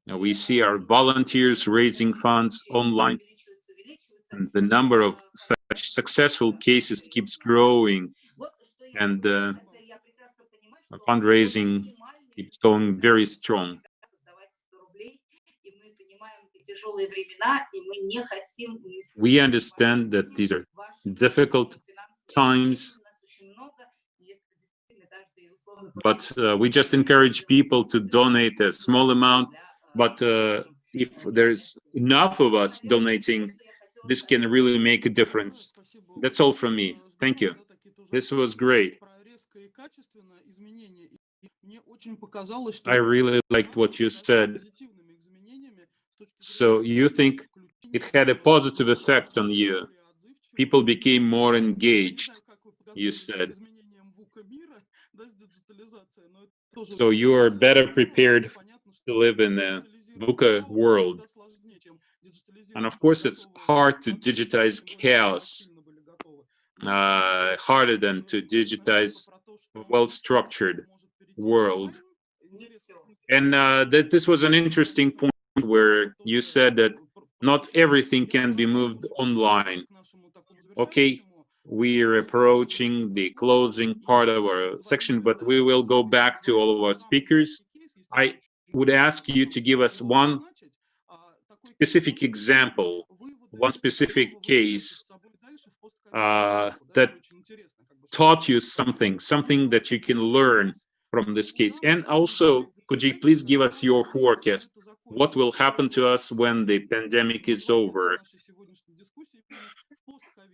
Now we see our volunteers raising funds online, and the number of such successful cases keeps growing, and fundraising keeps going very strong. We understand that these are difficult times, but we just encourage people to donate a small amount. But if there's enough of us donating, this can really make a difference. That's all from me. Thank you. This was great. I really liked what you said. So you think it had a positive effect on you? People became more engaged, you said. So you are better prepared to live in the VUCA world. And of course, it's hard to digitize chaos, harder than to digitize a well-structured world. And that this was an interesting point where you said that not everything can be moved online. Okay, we are approaching the closing part of our section, but we will go back to all of our speakers. I would ask you to give us one specific example, one specific case that taught you something that you can learn from this case. And also, could you please give us your forecast? What will happen to us when the pandemic is over?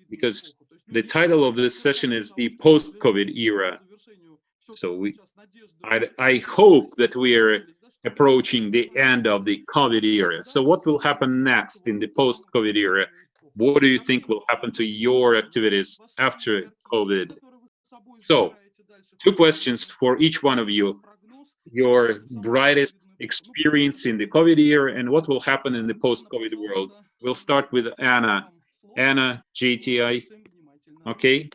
Because the title of this session is the post-COVID era. So I hope that we are approaching the end of the COVID era. So what will happen next in the post-COVID era? What do you think will happen to your activities after COVID? So, 2 questions for each one of you. Your brightest experience in the COVID era and what will happen in the post-COVID world. We'll start with Anna. Anna, JTI. Okay.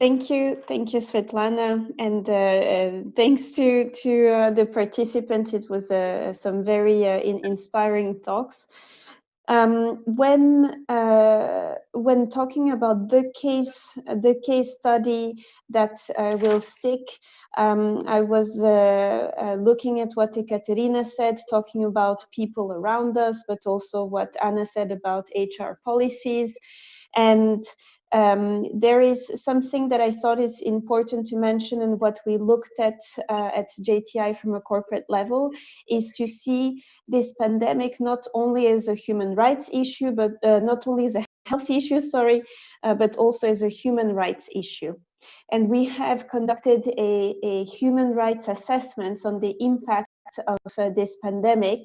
Thank you, Svetlana, and thanks to the participants. It was some very inspiring talks. When talking about the case study that will stick, I was looking at what Ekaterina said, talking about people around us, but also what Anna said about HR policies. And there is something that I thought is important to mention, and what we looked at JTI from a corporate level is to see this pandemic not only as a human rights issue, but not only as a health issue, but also as a human rights issue. And we have conducted a human rights assessment on the impact of this pandemic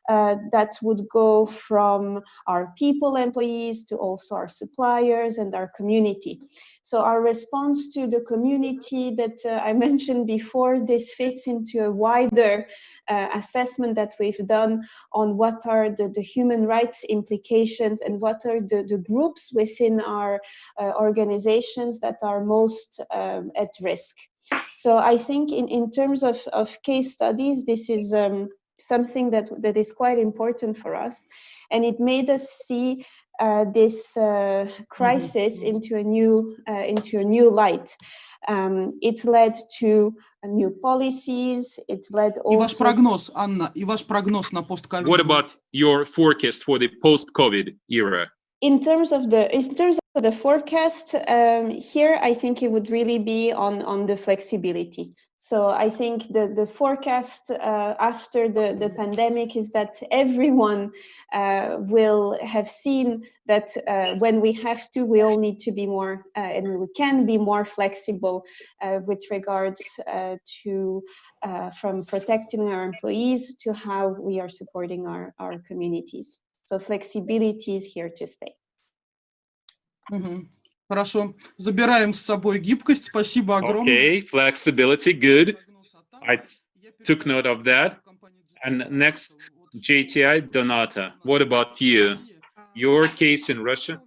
that would go from our people employees to also our suppliers and our community. So our response to the community that I mentioned before, this fits into a wider assessment that we've done on what are the human rights implications and what are the groups within our organizations that are most at risk. So I think in terms of case studies, this is something that is quite important for us, and it made us see this crisis into a new light. It led to new policies. It led also. И ваш прогноз, Анна, и ваш прогноз на post-COVID. What about your forecast for the post-COVID era? In terms of the forecast, here I think it would really be on the flexibility. So I think the forecast after the pandemic is that everyone will have seen that when we have to, we all need to be more, and we can be more flexible with regards to from protecting our employees to how we are supporting our communities. So flexibility is here to stay. Хорошо. Забираем с собой гибкость. Спасибо огромное. Okay, flexibility, good. I took note of that. And next, JTI, Donata. What about you? Your case in Russia?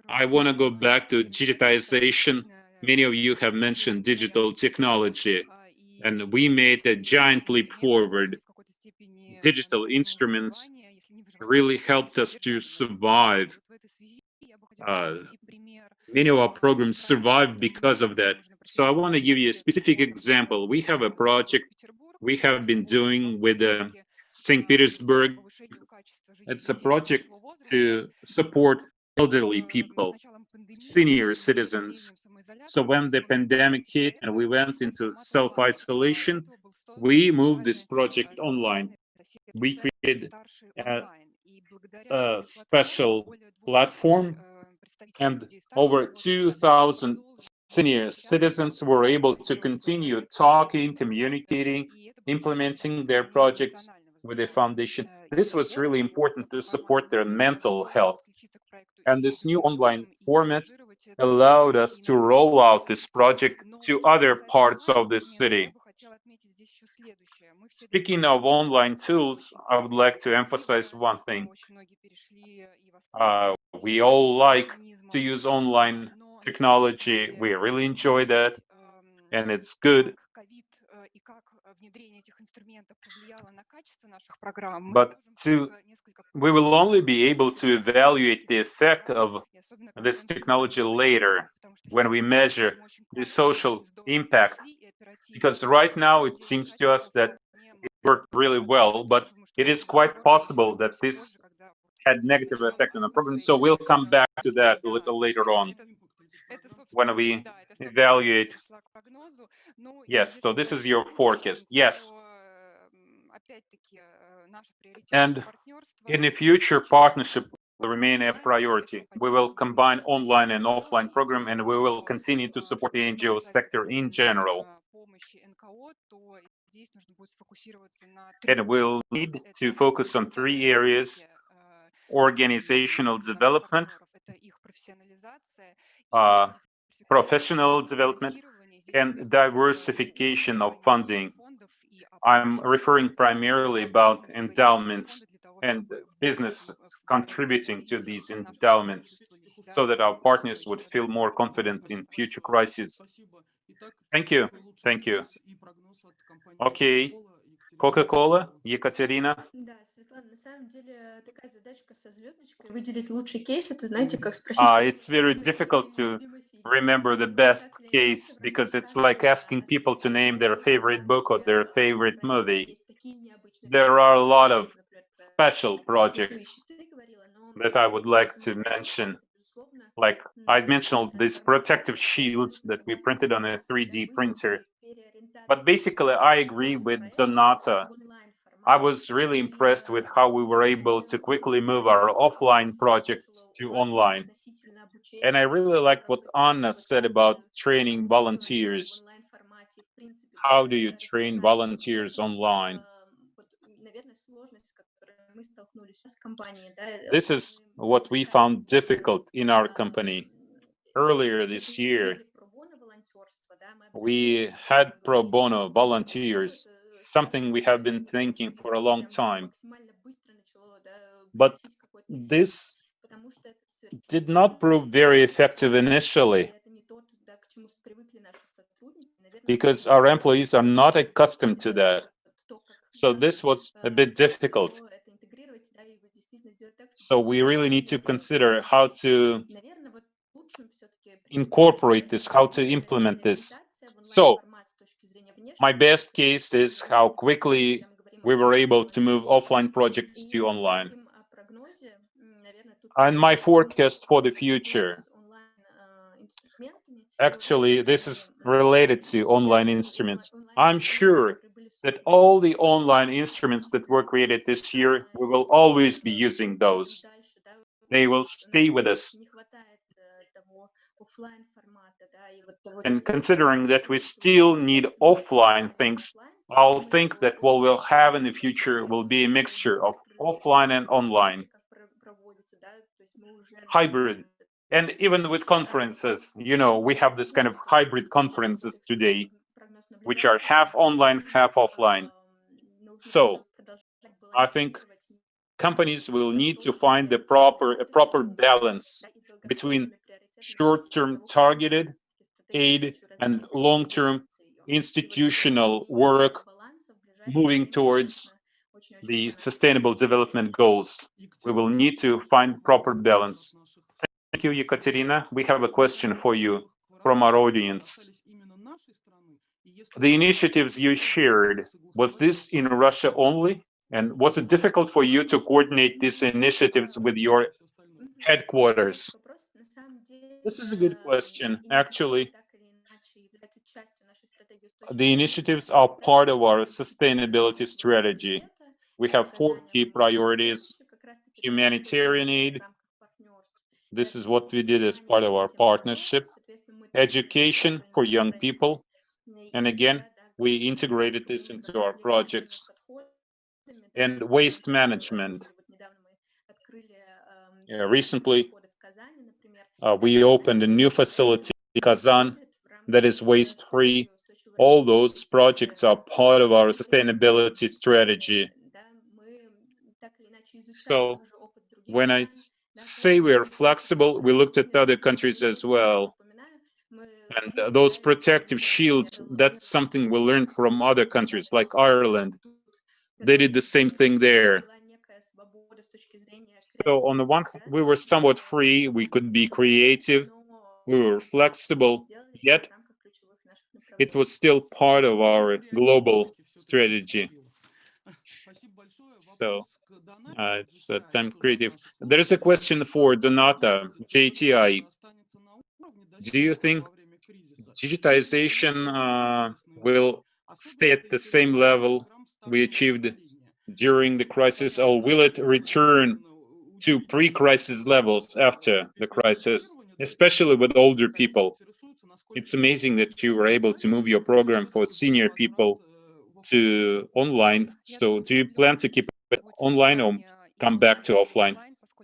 I want to go back to digitization. Many of you have mentioned digital technology, and we made a giant leap forward. Digital instruments really helped us to survive. Many of our programs survived because of that. So I want to give you a specific example. We have a project we have been doing with St. Petersburg. It's a project to support elderly people, senior citizens. So when the pandemic hit and we went into self-isolation, we moved this project online. We created a special platform, and over 2,000 senior citizens were able to continue talking, communicating, implementing their projects with the foundation. This was really important to support their mental health. And this new online format allowed us to roll out this project to other parts of the city. Speaking of online tools, I would like to emphasize one thing. We all like to use online technology. We really enjoy that, and it's good. But we will only be able to evaluate the effect of this technology later, when we measure the social impact. Because right now it seems to us that it worked really well, but it is quite possible that this had negative effect on the program. So we'll come back to that a little later on when we evaluate. Yes, so this is your forecast. Yes. And in the future partnership will remain a priority. We will combine online and offline program, and we will continue to support the NGO sector in general. And we'll need to focus on 3 areas: organizational development, professional development, and diversification of funding. I'm referring primarily about endowments and business contributing to these endowments so that our partners would feel more confident in future crises. Thank you. Thank you. Okay. Coca-Cola, Екатерина. Да, Светлана, на самом деле такая задачка со звездочкой выделить лучший кейс, это знаете, как спросить. It's very difficult to remember the best case because it's like asking people to name their favorite book or their favorite movie. There are a lot of special projects that I would like to mention. Like I mentioned these protective shields that we printed on a 3D printer. But basically, I agree with Donata. I was really impressed with how we were able to quickly move our offline projects to online. And I really liked what Anna said about training volunteers. How do you train volunteers online? This is what we found difficult in our company. Earlier this year, we had pro bono volunteers, something we have been thinking for a long time. But this did not prove very effective initially because our employees are not accustomed to that. So this was a bit difficult. So we really need to consider how to incorporate this, how to implement this. So my best case is how quickly we were able to move offline projects to online. And my forecast for the future, actually, this is related to online instruments. I'm sure that all the online instruments that were created this year, we will always be using those. They will stay with us. And considering that we still need offline things, I'll think that what we'll have in the future will be a mixture of offline and online. Hybrid. And even with conferences, you know, we have this kind of hybrid conferences today, which are half online, half offline. So I think companies will need to find a proper balance between short-term targeted aid and long-term institutional work moving towards the sustainable development goals. We will need to find proper balance. Thank you, Ekaterina. We have a question for you from our audience. The initiatives you shared, was this in Russia only? And was it difficult for you to coordinate these initiatives with your headquarters? This is a good question. Actually, the initiatives are part of our sustainability strategy. We have 4 key priorities: humanitarian aid. This is what we did as part of our partnership. Education for young people. And again, we integrated this into our projects. And waste management. Recently, we opened a new facility in Kazan that is waste-free. All those projects are part of our sustainability strategy. So when I say we are flexible, we looked at other countries as well. And those protective shields, that's something we learned from other countries like Ireland. They did the same thing there. So on the one hand, we were somewhat free, we could be creative, we were flexible, yet it was still part of our global strategy. So it's time creative. There is a question for Donata, JTI. Do you think digitization will stay at the same level we achieved during the crisis, or will it return to pre-crisis levels after the crisis, especially with older people. It's amazing that you were able to move your program for senior people to online. So do you plan to keep it online or come back to offline?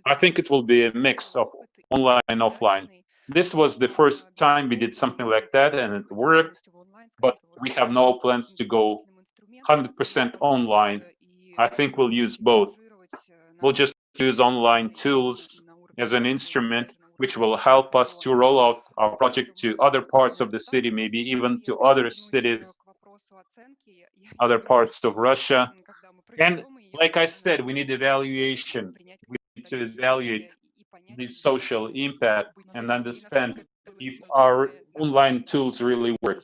I think it will be a mix of online and offline. This was the first time we did something like that and it worked, but we have no plans to go 100% online. I think we'll use both. We'll just use online tools as an instrument which will help us to roll out our project to other parts of the city, maybe even to other cities, other parts of Russia. And like I said, we need evaluation. We need to evaluate the social impact and understand if our online tools really work.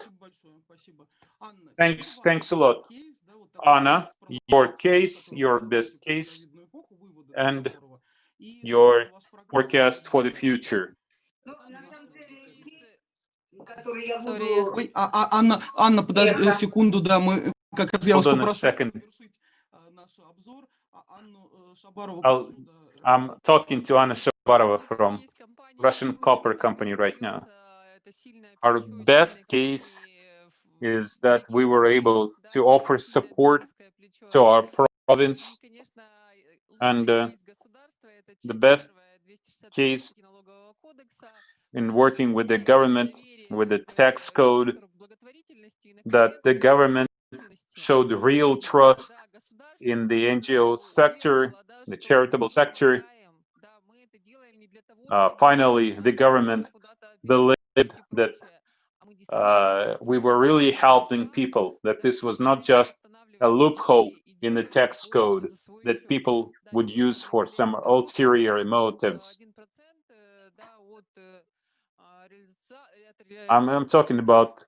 Thanks a lot. Anna, your case, your best case, and your forecast for the future. Ой, Анна, подожди секунду, да, мы как раз я вас попрошу завершить наш обзор. Анну Шабарову. I'm talking to Anna Shabarova from Russian Copper Company right now. Our best case is that we were able to offer support to our province, and the best case in working with the government, with the tax code, that the government showed real trust in the NGO sector, the charitable sector. Finally, the government believed that we were really helping people, that this was not just a loophole in the tax code that people would use for some ulterior motives. I'm talking about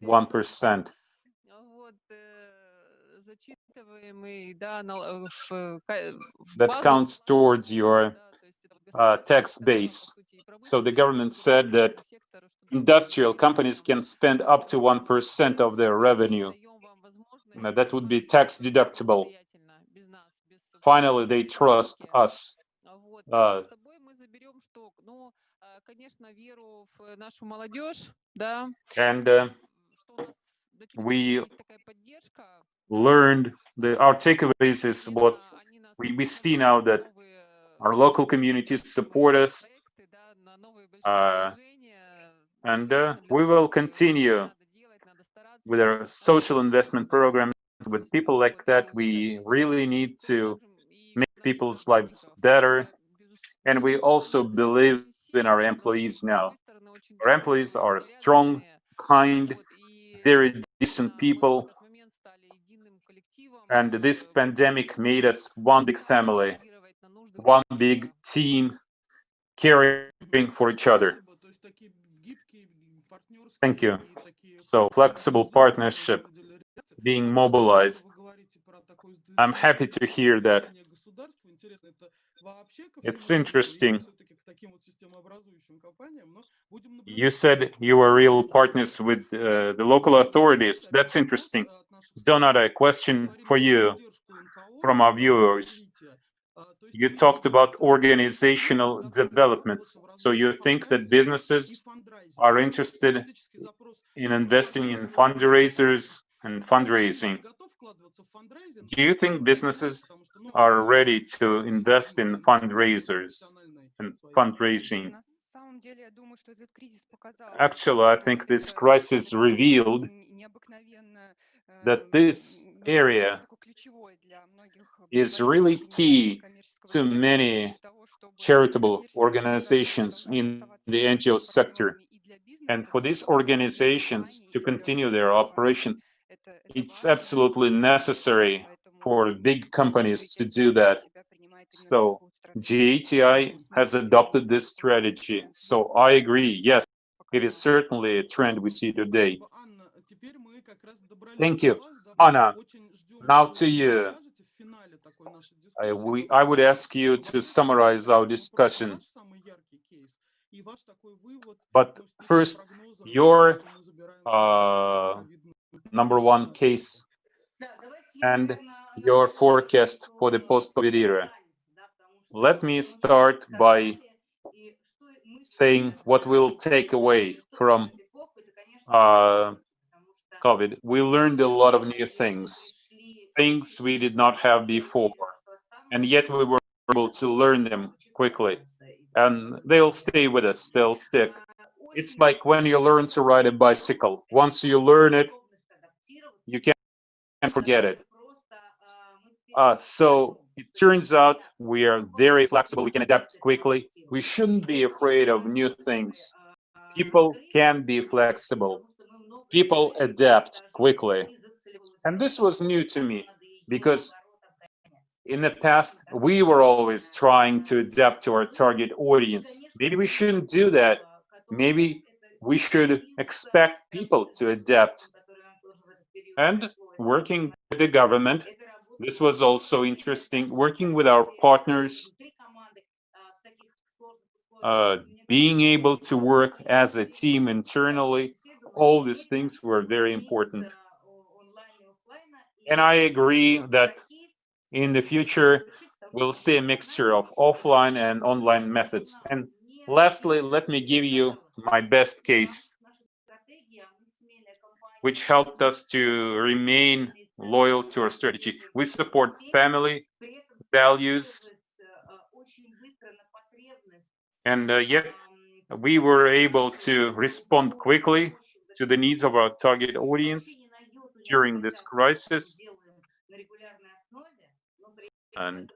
1%. That counts towards your tax base. So the government said that industrial companies can spend up to 1% of their revenue. Now, that would be tax deductible. Finally, they trust us. And we learned our takeaways is what we see now, that our local communities support us, and we will continue with our social investment programs. With people like that, we really need to make people's lives better, and we also believe in our employees now. Our employees are strong, kind, very decent people, and this pandemic made us one big family, one big team, caring for each other. Thank you. So, flexible partnership, being mobilized. I'm happy to hear that. It's interesting. You said you were real partners with the local authorities. That's interesting. Donor, a question for you from our viewers. You talked about organizational developments. So you think that businesses are interested in investing in fundraisers and fundraising. Do you think businesses are ready to invest in fundraisers and fundraising? Actually, I think this crisis revealed that this area is really key to many charitable organizations in the NGO sector. And for these organizations to continue their operation, it's absolutely necessary for big companies to do that. So JTI has adopted this strategy. So I agree, yes, it is certainly a trend we see today. Thank you. Anna, now to you. I would ask you to summarize our discussion. But first, your number one case and your forecast for the post-COVID era. Let me start by saying what we'll take away from COVID. We learned a lot of new things we did not have before, and yet we were able to learn them quickly, and they'll stay with us, they'll stick. It's like when you learn to ride a bicycle. Once you learn it, you can't forget it. So it turns out we are very flexible, we can adapt quickly. We shouldn't be afraid of new things. People can be flexible. People adapt quickly. And this was new to me, because in the past, we were always trying to adapt to our target audience. Maybe we shouldn't do that. Maybe we should expect people to adapt. And working with the government, this was also interesting. Working with our partners, being able to work as a team internally, all these things were very important. And I agree that in the future, we'll see a mixture of offline and online methods. And lastly, let me give you my best case, which helped us to remain loyal to our strategy. We support family values, and yet we were able to respond quickly to the needs of our target audience during this crisis. And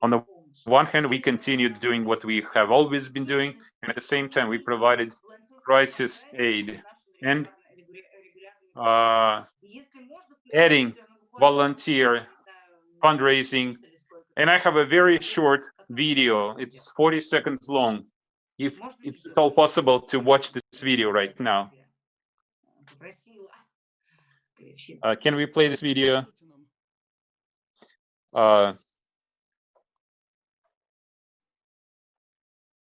on the one hand, we continued doing what we have always been doing, and at the same time, we provided crisis aid and adding volunteer fundraising. And I have a very short video. It's 40 seconds long. If it's at all possible to watch this video right now. Can we play this video?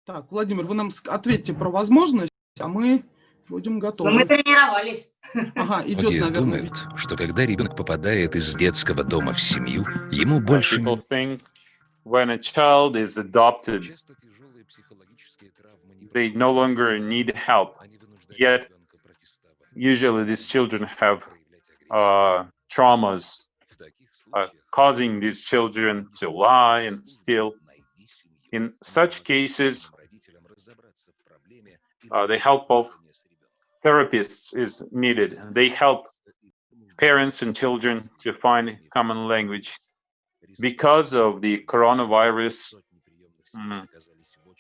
Так, Владимир, вы нам ответьте про возможность, а мы будем готовы. Но мы тренировались. Ага, идет, Многие наверное. думают, что когда ребенок попадает из детского дома в семью, ему больше People think when a child is adopted, they no longer need help. Yet, usually these children have traumas, causing these children to lie and steal. In such cases, the help of therapists is needed. They help parents and children to find common language. Because of the coronavirus,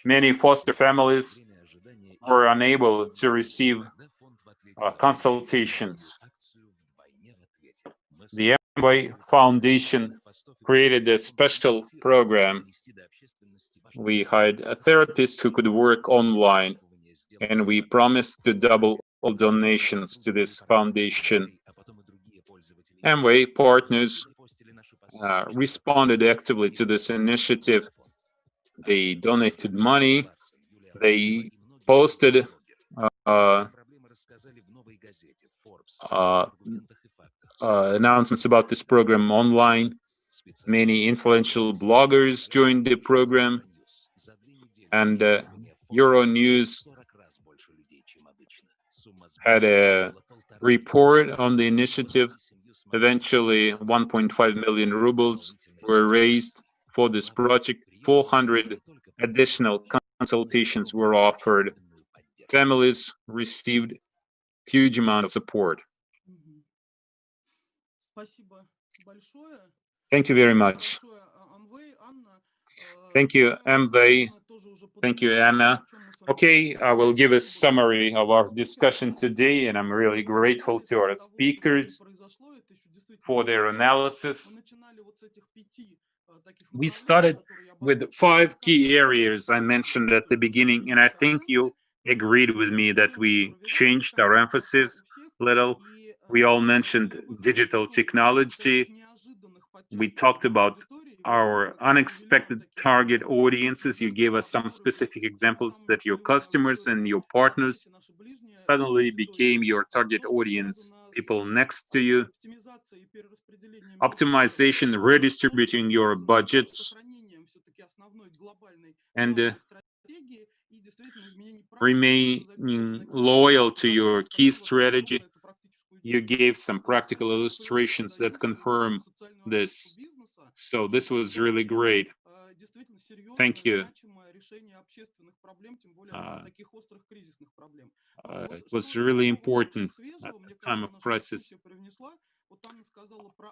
many foster families were unable to receive consultations. The Amway Foundation created a special program. We hired a therapist who could work online, and we promised to double all donations to this foundation. Amway partners responded actively to this initiative. They donated money. They posted announcements about this program online. Many influential bloggers joined the program, and Euronews had a report on the initiative. Eventually, 1.5 million rubles were raised for this project. 400 additional consultations were offered. Families received huge amount of support. Thank you very much. Thank you, Amway. Thank you, Anna. Okay, I will give a summary of our discussion today, and I'm really grateful to our speakers for their analysis. We started with 5 key areas I mentioned at the beginning, and I think you agreed with me that we changed our emphasis a little. We all mentioned digital technology. We talked about our unexpected target audiences. You gave us some specific examples that your customers and your partners suddenly became your target audience, people next to you. Optimization, redistributing your budgets, and remaining loyal to your key strategy. You gave some practical illustrations that confirm this. So this was really great. Thank you. It was really important at the time of crisis.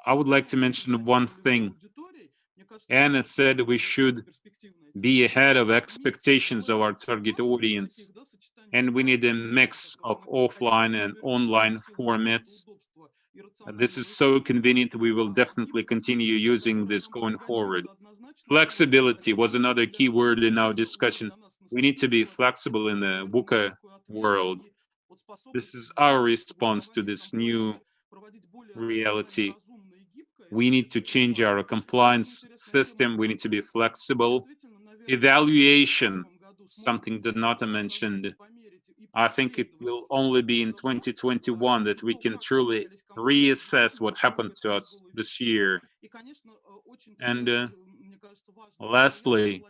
I would like to mention one thing. Anna said we should be ahead of expectations of our target audience, and we need a mix of offline and online formats. This is so convenient. We will definitely continue using this going forward. Flexibility was another key word in our discussion. We need to be flexible in the VUCA world. This is our response to this new reality. We need to change our compliance system. We need to be flexible. Evaluation, something Donata mentioned. I think it will only be in 2021 that we can truly reassess what happened to us this year. And lastly,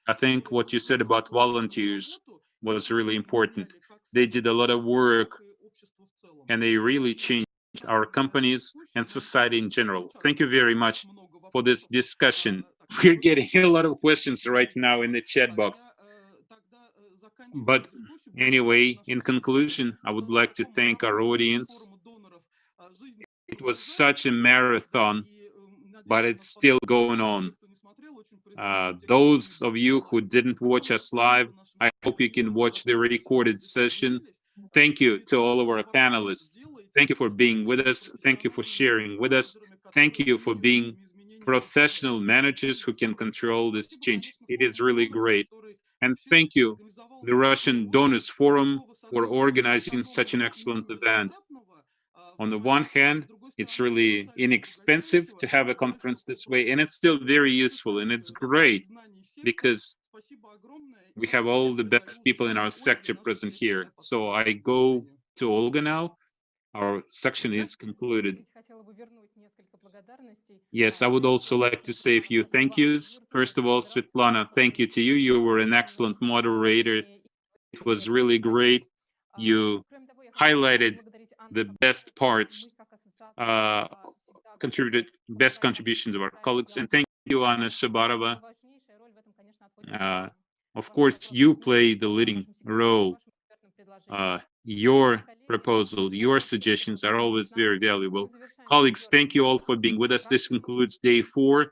I think what you said about volunteers was really important. They did a lot of work and they really changed our companies and society in general. Thank you very much for this discussion. We're getting a lot of questions right now in the chat box. But anyway, in conclusion, I would like to thank our audience. It was such a marathon, but it's still going on. Those of you who didn't watch us live, I hope you can watch the recorded session. Thank you to all of our panelists. Thank you for being with us. Thank you for sharing with us. Thank you for being professional managers who can control this change. It is really great. And thank you, the Russian Donors Forum, for organizing such an excellent event. On the one hand, it's really inexpensive to have a conference this way, and it's still very useful, and it's great because we have all the best people in our sector present here. So I go to Olga now. Our section is concluded. Yes, I would also like to say a few thank yous. First of all, Svetlana, thank you to you. You were an excellent moderator. It was really great. You highlighted the best parts, contributed best contributions of our colleagues. And thank you, Anna Shabarova. Of course, you play the leading role. Your proposal, your suggestions are always very valuable. Colleagues, thank you all for being with us. This concludes day 4,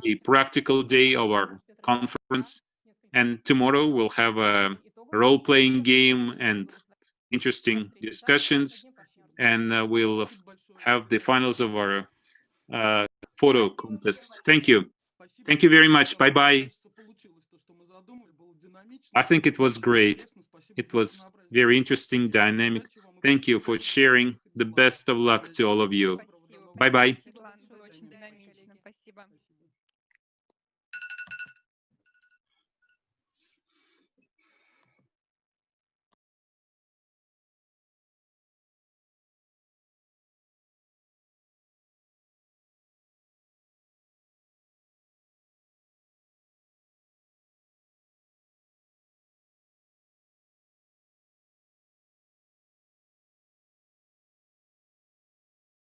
the practical day of our conference. And tomorrow we'll have a role-playing game and interesting discussions. And we'll have the finals of our photo contest. Thank you. Thank you very much. Bye-bye. I think it was great. It was very interesting, dynamic. Thank you for sharing. The best of luck to all of you. Bye-bye.